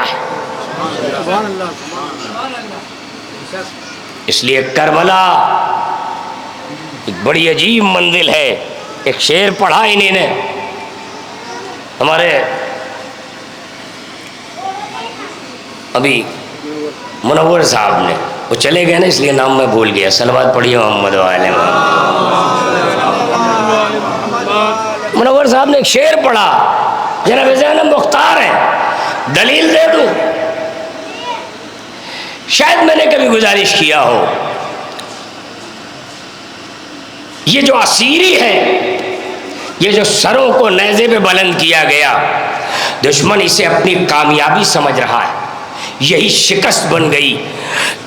اس لیے کربلا ایک بڑی عجیب منزل ہے۔ ایک شعر پڑھا انہیں نے، ہمارے ابھی منور صاحب نے، وہ چلے گئے نا اس لیے نام میں بھول گیا، صلوات پڑھیے محمد وعلى منور صاحب نے ایک شعر پڑھا، جناب زینب مختار ہے، دلیل دے دوں؟ شاید میں نے کبھی گزارش کیا ہو، یہ جو اسیری ہے، یہ جو سروں کو نیزے پہ بلند کیا گیا، دشمن اسے اپنی کامیابی سمجھ رہا ہے، یہی شکست بن گئی،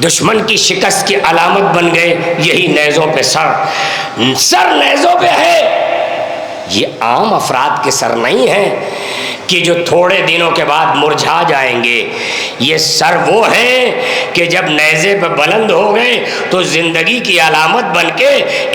دشمن کی شکست کی علامت بن گئے یہی نیزوں پہ سر نیزوں پہ ہے۔ یہ عام افراد کے سر نہیں ہیں کہ جو تھوڑے دنوں کے بعد مرجھا جائیں گے، یہ سر وہ ہیں کہ جب نیزے پہ بلند ہو گئے تو زندگی کی علامت بن کے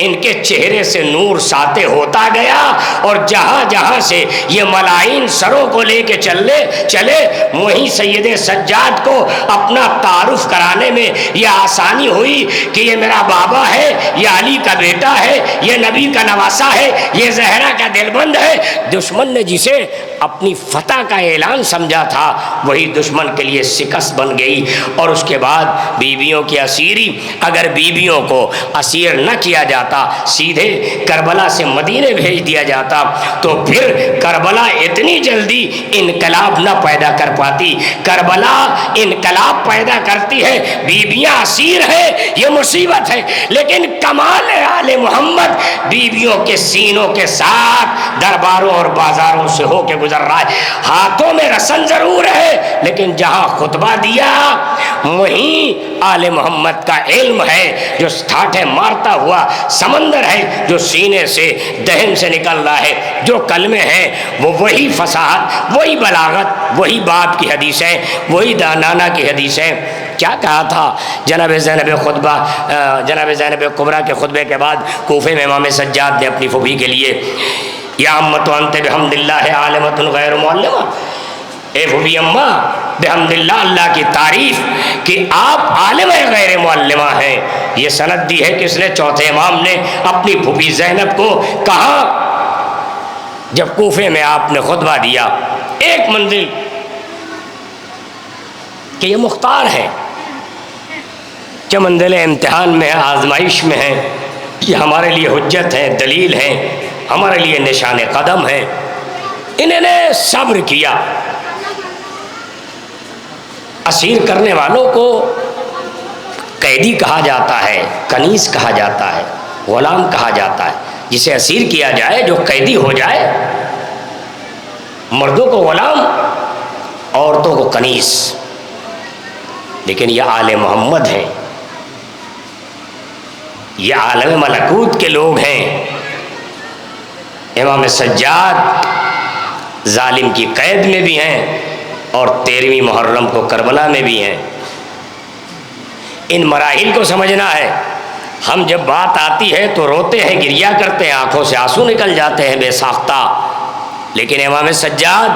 ان کے چہرے سے نور ساطع ہوتا گیا، اور جہاں جہاں سے یہ ملائن سروں کو لے کے چلے وہیں سید سجاد کو اپنا تعارف کرانے میں یہ آسانی ہوئی کہ یہ میرا بابا ہے، یہ علی کا بیٹا ہے، یہ نبی کا نواسہ ہے، یہ زہرا کا دلبند ہے۔ دشمن نے جسے اپنی فتح کا اعلان سمجھا تھا وہی دشمن کے لیے شکست بن گئی۔ اور اس کے بعد بیویوں کی اسیری، اگر بیویوں کو اسیر نہ کیا جاتا، سیدھے کربلا سے مدینے بھیج دیا جاتا، تو پھر کربلا اتنی جلدی انقلاب نہ پیدا کر پاتی۔ کربلا انقلاب پیدا کرتی ہے، بیویاں اسیر ہیں، یہ مصیبت ہے، لیکن کمال آل محمد بیویوں کے سینوں کے ساتھ درباروں اور بازاروں سے ہو کے گزر رہا ہے۔ ہاتھوں میں رسن ضرور ہے، لیکن جہاں خطبہ دیا وہیں آل محمد کا علم ہے جو ٹھاٹھے مارتا ہوا سمندر ہے، جو سینے سے دہن سے نکل رہا ہے، جو کلمے ہیں وہ وہی فصاحت، وہی بلاغت، وہی باپ کی حدیثیں، وہی نانا کی حدیثیں۔ کیا کہا تھا جناب زینب کبریٰ کے خطبے کے بعد کوفے میں امام سجاد نے اپنی پھوپھی کے لیے، یا امت انت بحمد اللہ عالمۃ غیر معلمہ، اے پھوپھی اماں بحمد اللہ، اللہ کی تعریف کہ آپ عالم غیر معلمہ ہیں۔ یہ سند دی ہے کس نے؟ چوتھے امام نے اپنی پھوپھی زینب کو کہا جب کوفے میں آپ نے خطبہ دیا۔ ایک منزل کہ یہ مختار ہے، کہ منزل امتحان میں، آزمائش میں ہے، یہ ہمارے لیے حجت ہے، دلیل ہے، ہمارے لیے نشان قدم ہے۔ انہوں نے صبر کیا۔ اسیر کرنے والوں کو قیدی کہا جاتا ہے، کنیز کہا جاتا ہے، غلام کہا جاتا ہے، جسے اسیر کیا جائے، جو قیدی ہو جائے، مردوں کو غلام، عورتوں کو کنیز۔ لیکن یہ آل محمد ہیں، یہ عالم ملکوت کے لوگ ہیں۔ امام سجاد ظالم کی قید میں بھی ہیں اور 13ویں محرم کو کربلا میں بھی ہیں۔ ان مراحل کو سمجھنا ہے۔ ہم جب بات آتی ہے تو روتے ہیں، گریا کرتے ہیں، آنکھوں سے آنسو نکل جاتے ہیں بے ساختہ، لیکن امام سجاد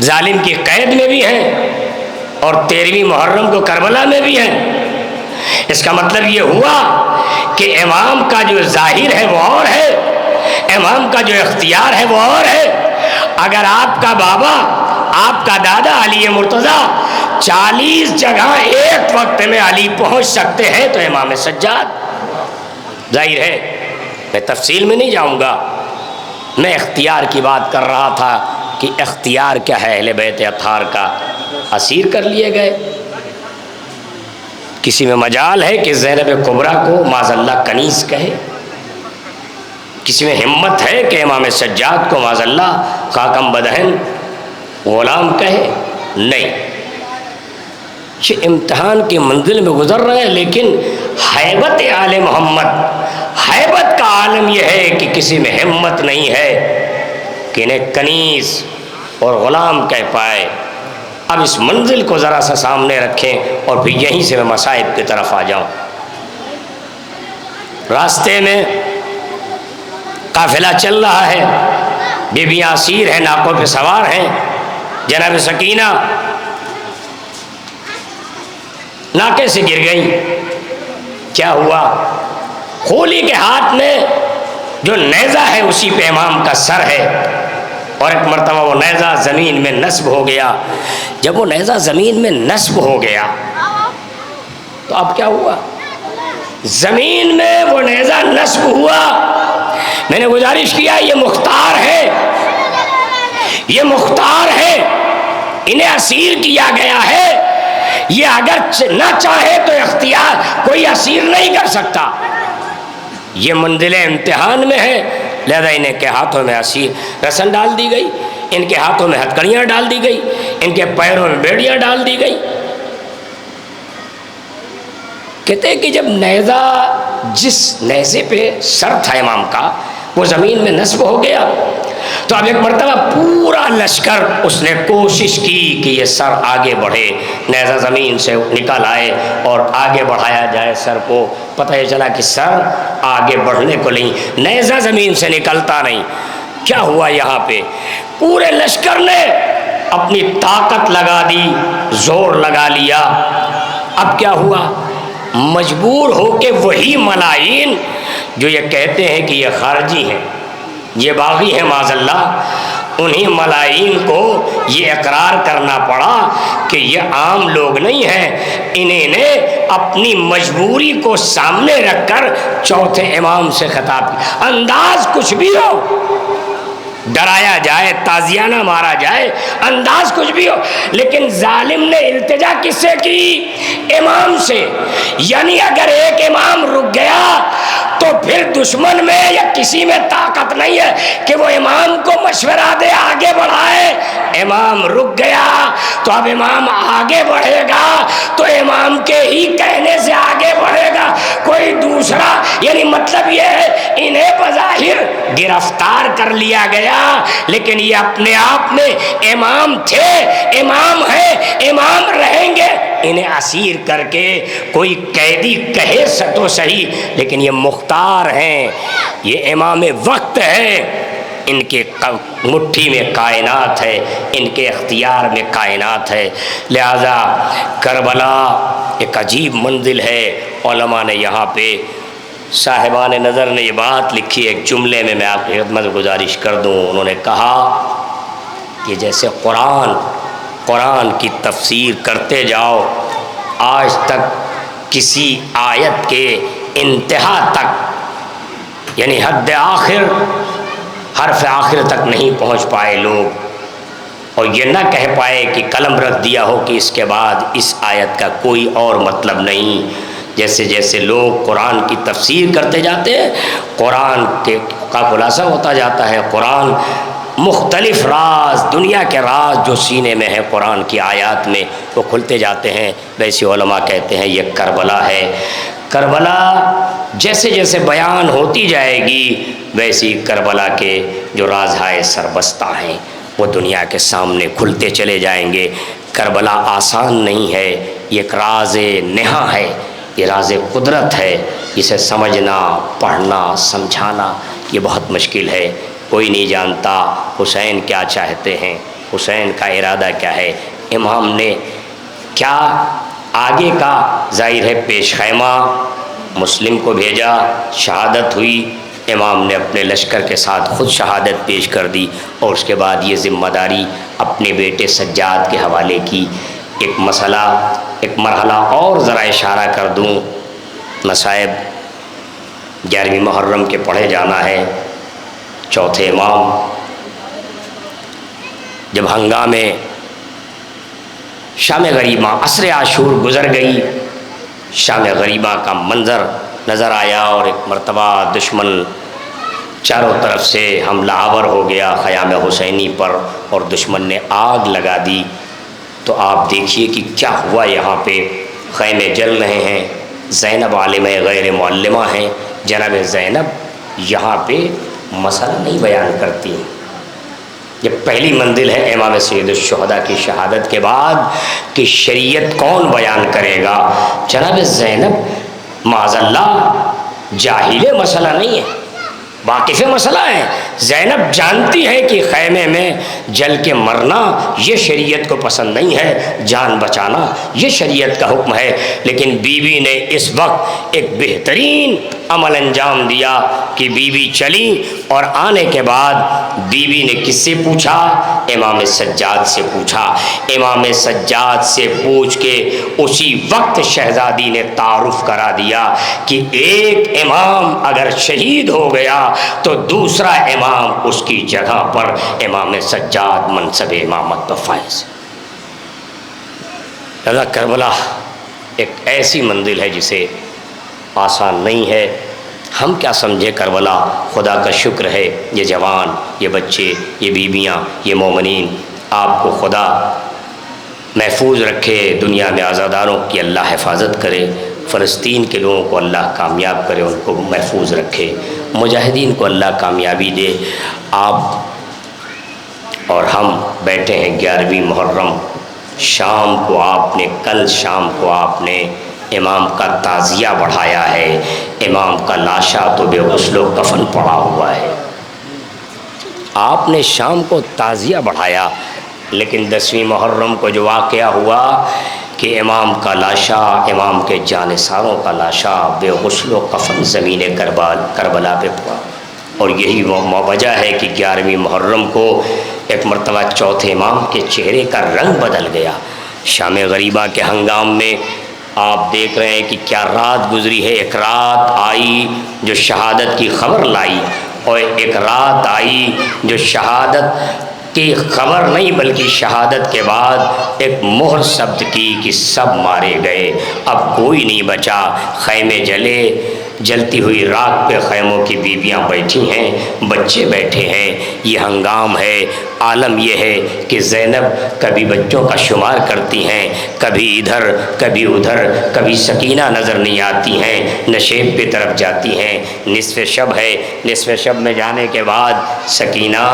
ظالم کی قید میں بھی ہیں اور 13ویں محرم کو کربلا میں بھی ہیں۔ اس کا مطلب یہ ہوا کہ امام کا جو ظاہر ہے وہ اور ہے، امام کا جو اختیار ہے وہ اور ہے۔ اگر آپ کا بابا، آپ کا دادا علی مرتضیٰ 40 جگہ ایک وقت میں علی پہنچ سکتے ہیں تو امام سجاد، ظاہر ہے میں تفصیل میں نہیں جاؤں گا، میں اختیار کی بات کر رہا تھا کہ اختیار کیا ہے اہل بیت اطہار کا۔ اسیر کر لیے گئے، کسی میں مجال ہے کہ زینب کبریٰ کو معاذ اللہ کنیز کہے؟ کسی میں ہمت ہے کہ امام سجاد کو معاذ اللہ خاکم بدہن غلام کہے؟ نہیں۔ یہ امتحان کی منزل میں گزر رہے ہیں، لیکن ہیبت آل محمد، ہیبت کا عالم یہ ہے کہ کسی میں ہمت نہیں ہے کہ انہیں کنیز اور غلام کہہ پائے۔ اب اس منزل کو ذرا سا سامنے رکھیں اور پھر یہیں سے میں مصائب کی طرف آ جاؤں۔ راستے میں قافلہ چل رہا ہے، بیبیاں اسیر ہیں، ناقوں پہ سوار ہیں۔ جناب سکینہ ناکے سے گر گئی۔ کیا ہوا؟ خولی کے ہاتھ میں جو نیزہ ہے اسی پہ امام کا سر ہے، اور ایک مرتبہ وہ نیزہ زمین میں نصب ہو گیا۔ جب وہ نیزہ زمین میں نصب ہو گیا تو اب کیا ہوا؟ زمین میں وہ نیزہ نصب ہوا۔ میں نے گزارش کیا یہ مختار ہے، یہ مختار ہے، انہیں اسیر کیا گیا ہے۔ یہ اگر نہ چاہے تو اختیار کوئی اسیر نہیں کر سکتا۔ یہ منزل امتحان میں ہے، لہذا انہیں کے ہاتھوں میں اسیر رسن ڈال دی گئی، ان کے ہاتھوں میں ہتکڑیاں ڈال دی گئی، ان کے پیروں میں بیڑیاں ڈال دی گئی۔ کہتے ہیں کہ جب نیزہ، جس نیزے پہ سر تھا امام کا، وہ زمین میں نصب ہو گیا تو اب ایک مرتبہ پورا لشکر اس نے کوشش کی کہ یہ سر آگے بڑھے، نیزہ زمین سے نکل آئے اور آگے بڑھایا جائے سر کو۔ پتہ یہ چلا کہ سر آگے بڑھنے کو نہیں، نیزہ زمین سے نکلتا نہیں۔ کیا ہوا یہاں پہ؟ پورے لشکر نے اپنی طاقت لگا دی، زور لگا لیا۔ اب کیا ہوا؟ مجبور ہو کے وہی ملائین جو یہ کہتے ہیں کہ یہ خارجی ہیں، یہ باغی ہیں معاذ اللہ، انہی ملائین کو یہ اقرار کرنا پڑا کہ یہ عام لوگ نہیں ہیں۔ انہیں نے اپنی مجبوری کو سامنے رکھ کر چوتھے امام سے خطاب کیا۔ انداز کچھ بھی ہو، ڈرایا جائے، تازیانہ مارا جائے، انداز کچھ بھی ہو، لیکن ظالم نے التجا کس سے کی؟ امام سے۔ یعنی اگر ایک امام رک گیا تو پھر دشمن میں یا کسی میں طاقت نہیں ہے کہ وہ امام کو مشورہ دے، آگے بڑھائے۔ امام رک گیا تو اب امام آگے بڑھے گا تو امام کے ہی کہنے سے آگے بڑھے گا، کوئی دوسرا۔ یعنی مطلب یہ ہے انہیں بظاہر گرفتار کر لیا گیا، لیکن یہ اپنے آپ میں امام تھے، امام ہیں، امام رہیں گے۔ انہیں اسیر کر کے کوئی قیدی کہے تو صحیح، لیکن یہ مختار ہیں، یہ امام وقت ہے، ان کے مٹھی میں کائنات ہے، ان کے اختیار میں کائنات ہے۔ لہذا کربلا ایک عجیب منزل ہے۔ علماء نے یہاں پہ، صاحبان نظر نے یہ بات لکھی، ایک جملے میں آپ کی خدمت گزارش کر دوں۔ انہوں نے کہا کہ جیسے قرآن کی تفسیر کرتے جاؤ، آج تک کسی آیت کے انتہا تک، یعنی حد آخر، حرف آخر تک نہیں پہنچ پائے لوگ، اور یہ نہ کہہ پائے کہ قلم رکھ دیا ہو کہ اس کے بعد اس آیت کا کوئی اور مطلب نہیں۔ جیسے جیسے لوگ قرآن کی تفسیر کرتے جاتے ہیں، قرآن کا خلاصہ ہوتا جاتا ہے، قرآن مختلف راز، دنیا کے راز جو سینے میں ہیں قرآن کی آیات میں وہ کھلتے جاتے ہیں۔ ویسے علماء کہتے ہیں یہ کربلا ہے۔ کربلا جیسے جیسے بیان ہوتی جائے گی ویسی کربلا کے جو رازہائے سربستہ ہیں وہ دنیا کے سامنے کھلتے چلے جائیں گے۔ کربلا آسان نہیں ہے، یہ ایک راز نہا ہے، یہ راز قدرت ہے، اسے سمجھنا، پڑھنا، سمجھانا یہ بہت مشکل ہے۔ کوئی نہیں جانتا حسین کیا چاہتے ہیں، حسین کا ارادہ کیا ہے، امام نے کیا آگے کا ظاہر ہے پیش خیمہ مسلم کو بھیجا، شہادت ہوئی، امام نے اپنے لشکر کے ساتھ خود شہادت پیش کر دی اور اس کے بعد یہ ذمہ داری اپنے بیٹے سجاد کے حوالے کی۔ ایک مسئلہ، ایک مرحلہ اور ذرا اشارہ کر دوں، مصائب 11ویں محرم کے پڑھے جانا ہے۔ چوتھے امام جب ہنگامے شام غریبہ عصر عاشور گزر گئی، شام غریبہ کا منظر نظر آیا اور ایک مرتبہ دشمن چاروں طرف سے حملہ آور ہو گیا خیام حسینی پر اور دشمن نے آگ لگا دی۔ تو آپ دیکھیے کہ کیا ہوا، یہاں پہ خیمے جل رہے ہیں، زینب عالمہ غیر معلمہ ہیں، جناب زینب یہاں پہ مسئلہ نہیں بیان کرتی۔ یہ پہلی منزل ہے امام سید الشہداء کی شہادت کے بعد کہ شریعت کون بیان کرے گا۔ جناب زینب معاذ اللہ جاہل مسئلہ نہیں ہے، واقف مسئلہ ہے۔ زینب جانتی ہے کہ خیمے میں جل کے مرنا یہ شریعت کو پسند نہیں ہے، جان بچانا یہ شریعت کا حکم ہے، لیکن بیوی نے اس وقت ایک بہترین عمل انجام دیا کہ بیوی چلی اور آنے کے بعد بیوی نے کس سے پوچھا؟ امام سجاد سے پوچھا۔ امام سجاد سے پوچھ کے اسی وقت شہزادی نے تعارف کرا دیا کہ ایک امام اگر شہید ہو گیا تو دوسرا امام اس کی جگہ پر امام سجاد منصب امامت پر فائز۔ کربلا ایک ایسی منزل ہے جسے آسان نہیں ہے۔ ہم کیا سمجھے کربلا، خدا کا شکر ہے یہ جوان، یہ بچے، یہ بیویاں، یہ مومنین، آپ کو خدا محفوظ رکھے، دنیا میں آزاداروں کی اللہ حفاظت کرے، فلسطین کے لوگوں کو اللہ کامیاب کرے، ان کو محفوظ رکھے، مجاہدین کو اللہ کامیابی دے۔ آپ اور ہم بیٹھے ہیں 11ویں محرم، شام کو آپ نے، کل شام کو آپ نے امام کا تعزیہ بڑھایا ہے۔ امام کا لاشا تو بے غسل و کفن پڑا ہوا ہے، آپ نے شام کو تعزیہ بڑھایا، لیکن 10ویں محرم کو جو واقعہ ہوا کہ امام کا لاشا، امام کے جانثاروں کا لاشا بے غسل و کفن زمین کربلا پہ پڑا، اور یہی وہ وجہ ہے کہ 11ویں محرم کو ایک مرتبہ چوتھے امام کے چہرے کا رنگ بدل گیا۔ شام غریبہ کے ہنگام میں آپ دیکھ رہے ہیں کہ کیا رات گزری ہے۔ ایک رات آئی جو شہادت کی خبر لائی، اور ایک رات آئی جو شہادت کی خبر نہیں بلکہ شہادت کے بعد ایک مہر ثبت کی کہ سب مارے گئے، اب کوئی نہیں بچا۔ خیمے جلے، جلتی ہوئی راکھ پہ خیموں کی بیویاں بیٹھی ہیں، بچے بیٹھے ہیں، یہ ہنگام ہے۔ عالم یہ ہے کہ زینب کبھی بچوں کا شمار کرتی ہیں، کبھی ادھر کبھی ادھر، کبھی سکینہ نظر نہیں آتی ہیں، نشیب پہ طرف جاتی ہیں۔ نصف شب ہے، نصف شب میں جانے کے بعد سکینہ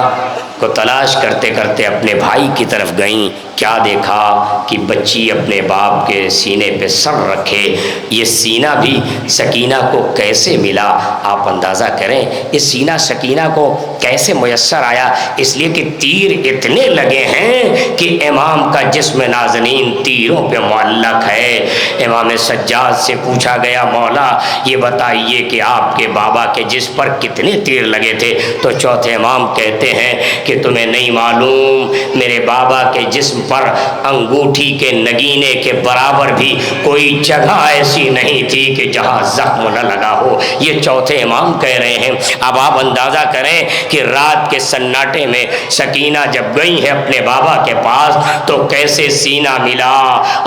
کو تلاش کرتے کرتے اپنے بھائی کی طرف گئیں۔ کیا دیکھا کہ بچی اپنے باپ کے سینے پہ سر رکھے۔ یہ سینہ بھی سکینہ کو کیسے ملا؟ آپ اندازہ کریں یہ سینہ سکینہ کو کیسے میسر آیا؟ اس لیے کہ تیر اتنے لگے ہیں کہ امام کا جسم نازنین تیروں پہ معلق ہے۔ امام سجاد سے پوچھا گیا مولا یہ بتائیے کہ آپ کے بابا کے جسم پر کتنے تیر لگے تھے؟ تو چوتھے امام کہتے ہیں کہ تمہیں نہیں معلوم، میرے بابا کے جسم پر انگوٹھی کے نگینے کے برابر بھی کوئی جگہ ایسی نہیں تھی کہ جہاں زخم نہ لگا ہو۔ یہ چوتھے امام کہہ رہے ہیں۔ اب آپ اندازہ کریں کہ رات کے سناٹے میں سکینہ جب گئی ہیں اپنے بابا کے پاس تو کیسے سینہ ملا۔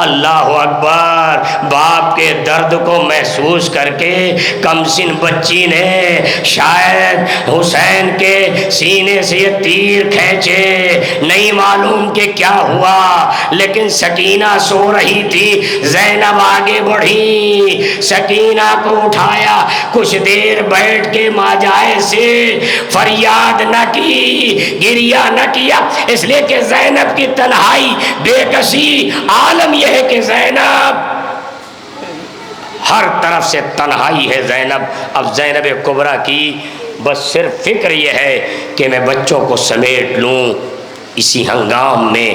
اللہ اکبر، باپ کے درد کو محسوس کر کے کمسن بچی نے شاید حسین کے سینے سے یہ تیر کھینچے، نہیں معلوم کہ کیا ہوا، لیکن سکینہ سو رہی تھی۔ زینب آگے بڑھی، سکینہ کو اٹھایا، کچھ دیر بیٹھ کے ماجائے سے فریاد نہ کی، گریہ نہ کیا، اس لیے کہ زینب کی تنہائی بے کسی۔ عالم یہ ہے کہ زینب ہر طرف سے تنہائی ہے زینب۔ اب زینب کبریٰ کی بس صرف فکر یہ ہے کہ میں بچوں کو سمیٹ لوں۔ اسی ہنگام میں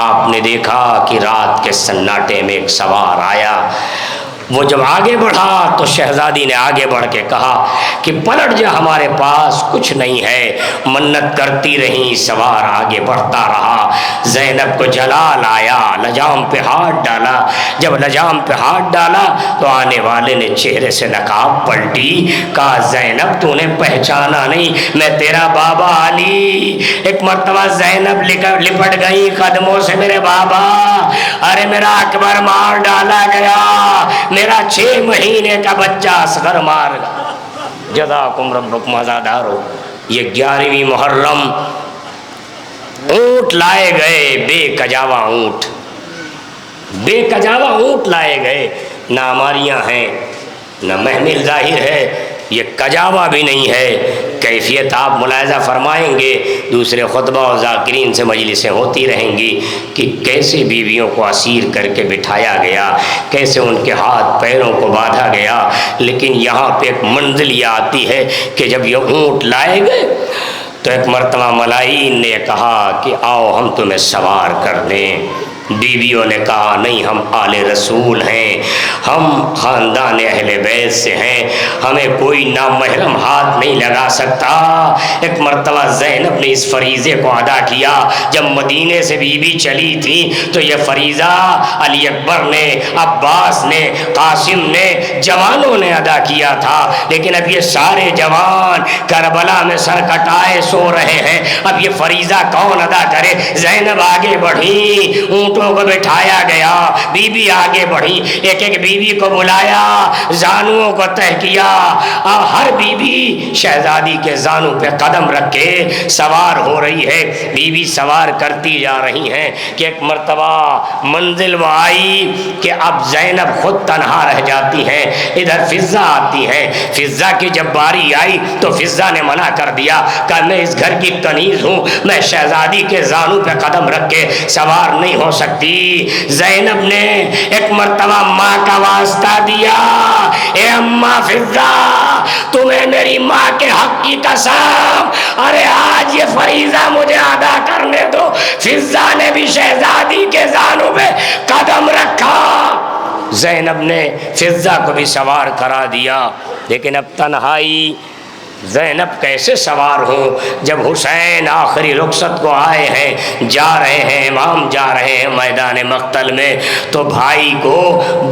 آپ نے دیکھا کہ رات کے سناٹے میں ایک سوار آیا۔ وہ جب آگے بڑھا تو شہزادی نے آگے بڑھ کے کہا کہ پلٹ جا، ہمارے پاس کچھ نہیں ہے۔ منت کرتی رہیں، سوار آگے بڑھتا رہا۔ زینب کو جلال آیا، لجام پہ ہاتھ ڈالا۔ جب لجام پہ ہاتھ ڈالا تو آنے والے نے چہرے سے نقاب پلٹی، کہا زینب تو نے پہچانا نہیں، میں تیرا بابا علی۔ ایک مرتبہ زینب لپٹ گئی قدموں سے، میرے بابا، ارے میرا اکبر مار ڈالا گیا، میرا 6 مہینے کا بچہ اصغر مار گیا۔ جزاکم ربکم عزادارو، یہ 11ویں محرم اونٹ لائے گئے، بے کجاوا اونٹ، بے کجاوا اونٹ لائے گئے۔ نہ ہماریاں ہیں نہ محمل ظاہر ہے، یہ کجاوا بھی نہیں ہے۔ کیفیت آپ ملاحظہ فرمائیں گے، دوسرے خطبہ و ذاکرین سے مجلسیں ہوتی رہیں گی کہ کیسے بیویوں کو اسیر کر کے بٹھایا گیا، کیسے ان کے ہاتھ پیروں کو باندھا گیا۔ لیکن یہاں پہ ایک منزل یہ آتی ہے کہ جب یہ اونٹ لائے گئے تو ایک مرتبہ ملائین نے کہا کہ آؤ ہم تمہیں سوار کر دیں۔ بیویوں نے کہا نہیں، ہم آل رسول ہیں، ہم خاندان اہل بیت سے ہیں، ہمیں کوئی نامحرم ہاتھ نہیں لگا سکتا۔ ایک مرتبہ زینب نے اس فریضے کو ادا کیا۔ جب مدینے سے بیوی چلی تھی تو یہ فریضہ علی اکبر نے، عباس نے، قاسم نے، جوانوں نے ادا کیا تھا، لیکن اب یہ سارے جوان کربلا میں سر کٹائے سو رہے ہیں، اب یہ فریضہ کون ادا کرے؟ زینب آگے بڑھی، اونٹوں کو بٹھایا گیا، بی بی آگے بڑھی، ایک ایک بیوی کو بلایا، زانوؤں کو تہہ کیا، اب ہر بی بی شہزادی کے زانو پہ قدم رکھ کے سوار ہو رہی ہے۔ بی بی سوار کرتی جا رہی ہیں کہ ایک مرتبہ منزل وہ آئی کہ اب زینب خود تنہا رہ جاتی ہیں۔ ادھر فضہ آتی ہے، فضہ کی جب باری آئی تو فضہ نے منع کر دیا کہ میں اس گھر کی کنیز ہوں، میں شہزادی کے زانو پہ قدم رکھ کے سوار نہیں ہو سکتی۔ زینب نے ایک مرتبہ ماں کا واسطہ دیا، اے اماں فضہ، تمہیں میری ماں کے حق کی قسم، ارے آج یہ فریضہ مجھے ادا کرنے دو۔ فضہ نے بھی شہزادی کے زانو پہ قدم رکھا، زینب نے فضہ کو بھی سوار کرا دیا۔ لیکن اب تنہائی، زینب کیسے سوار ہوں جب حسین آخری رخصت کو آئے ہیں، جا رہے ہیں، امام جا رہے ہیں میدان مقتل میں، تو بھائی کو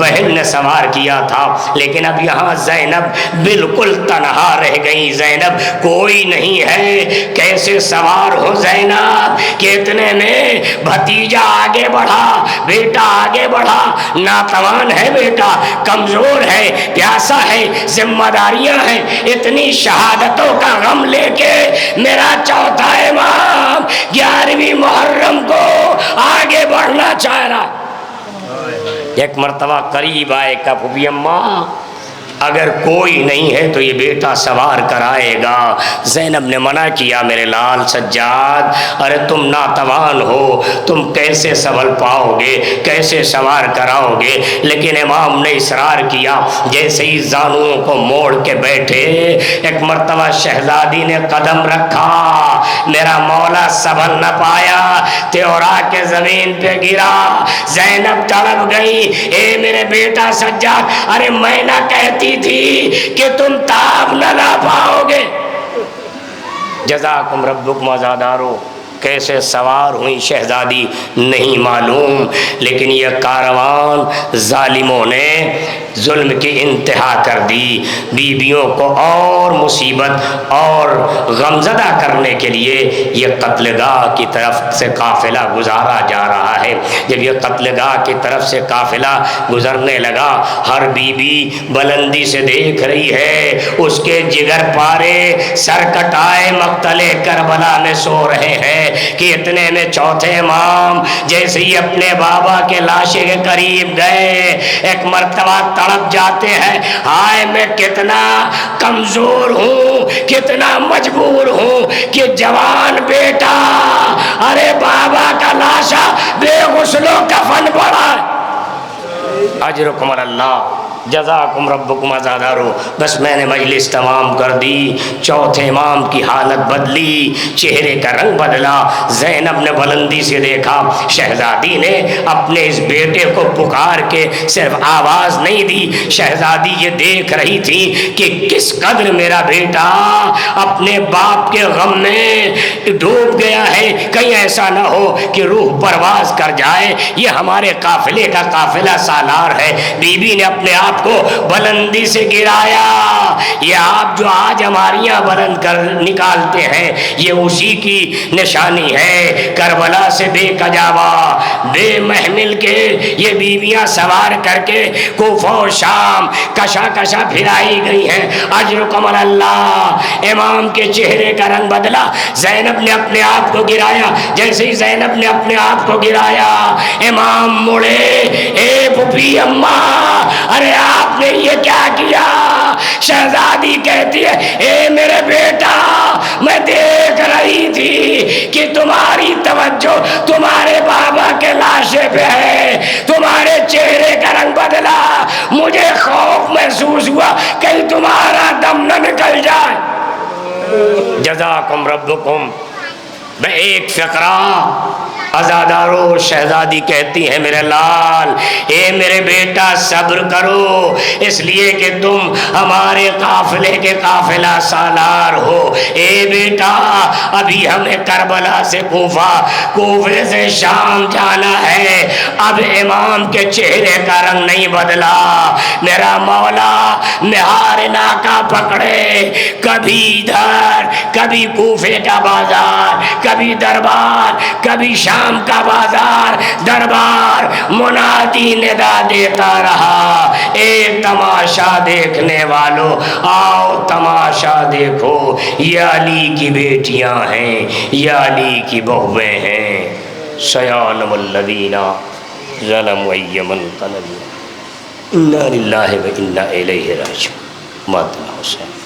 بہن نے سوار کیا تھا، لیکن اب یہاں زینب بالکل تنہا رہ گئی۔ زینب کوئی نہیں ہے، کیسے سوار ہو زینب؟ کہ اتنے میں بھتیجا آگے بڑھا، بیٹا آگے بڑھا، ناتوان ہے بیٹا، کمزور ہے، پیاسا ہے، ذمہ داریاں ہیں، اتنی شہادتوں کا غم لے کے میرا چوتھا امام 11ویں محرم کو آگے بڑھنا چاہ رہا۔ ایک مرتبہ قریب آئے کہ پھوپھی اماں اگر کوئی نہیں ہے تو یہ بیٹا سوار کرائے گا۔ زینب نے منع کیا، میرے لال سجاد، ارے تم ناتوان ہو، تم کیسے سنبھل پاؤ گے، کیسے سوار کراؤ گے؟ لیکن امام نے اصرار کیا۔ جیسے ہی زانوؤں کو موڑ کے بیٹھے، ایک مرتبہ شہزادی نے قدم رکھا، میرا مولا سنبھل نہ پایا، تیورا کے زمین پہ گرا۔ زینب تڑپ گئی، اے میرے بیٹا سجاد، ارے میں نہ کہتی تھی کہ تم تاب نہ لا پاؤ گے؟ جزاکم ربکم عزادارو، کیسے سوار ہوئی شہزادی نہیں معلوم، لیکن یہ کاروان ظالموں نے ظلم کی انتہا کر دی، بیویوں کو اور مصیبت اور غمزدہ کرنے کے لیے یہ قتل گاہ کی طرف سے قافلہ گزارا جا رہا ہے۔ جب یہ قتل گاہ کی طرف سے قافلہ گزرنے لگا، ہر بیوی بلندی سے دیکھ رہی ہے، اس کے جگر پارے سر کٹائے مقتل کربلا میں سو رہے ہیں کہ اتنے میں چوتھے امام جیسے ہی اپنے بابا کے لاشے کے قریب گئے، ایک مرتبہ تڑپ جاتے ہیں، ہائے میں کتنا کمزور ہوں، کتنا مجبور ہوں کہ جوان بیٹا ارے بابا کا لاشا بے غسل و کفن پڑا۔ اجرکم اللہ، جزاکم ربکم ازادارو۔ بس میں نے مجلس تمام کر دی، چوتھے امام کی حالت بدلی، چہرے کا رنگ بدلا۔ زینب نے بلندی سے دیکھا، شہزادی نے اپنے اس بیٹے کو پکار کے صرف آواز نہیں دی، شہزادی یہ دیکھ رہی تھی کہ کس قدر میرا بیٹا اپنے باپ کے غم میں ڈوب گیا ہے، کہیں ایسا نہ ہو کہ روح پرواز کر جائے، یہ ہمارے قافلے کا قافلہ سالار ہے۔ بی بی نے اپنے آپ کو بلندی سے گرایا، یہ آپ جو آج ہماریاں بلند کر نکالتے ہیں یہ اسی کی نشانی ہے۔ کربلا سے بے کجاوا بے محمل کے یہ بیویاں سوار کر کے کوفہ و شام کشا کشا پھرائی گئی ہیں۔ اجرکم اللہ۔ امام کے چہرے کا رنگ بدلا، زینب نے اپنے آپ کو گرایا، جیسے ہی زینب نے اپنے آپ کو گرایا امام مڑے، اے پھوپھی اماں ارے آپ نے یہ کیا کیا؟ شہزادی کہتی ہے اے میرے بیٹا میں دیکھ رہی تھی کہ تمہاری توجہ تمہارے بابا کے لاشے پہ ہے، تمہارے چہرے کا رنگ بدلا، مجھے خوف محسوس ہوا کہیں تمہارا دم نہ نکل جائے۔ جزاکم ربکم۔ میں ایک فقرہ ازادارو، شہزادی کہتی ہے میرے لال اے میرے بیٹا صبر کرو، اس لیے کہ تم ہمارے قافلے کے قافلہ سالار ہو۔ اے بیٹا ابھی ہمیں کربلا سے کوفہ، کوفے سے شام جانا ہے۔ اب امام کے چہرے کا رنگ نہیں بدلا، میرا مولا نہار ناکا پکڑے، کبھی ادھر کبھی کوفے کا بازار، کبھی دربار، کبھی شام کا بازار، دربار منادی ندا دیتا رہا، اے تماشا دیکھنے والو آؤ تماشا دیکھو، یہ علی کی بیٹیاں ہیں، یہ علی کی بہویں ہیں۔ سیعلم الذین ظلموا ای منقلب انا للہ و انا الیہ راجعون۔ مات حسین۔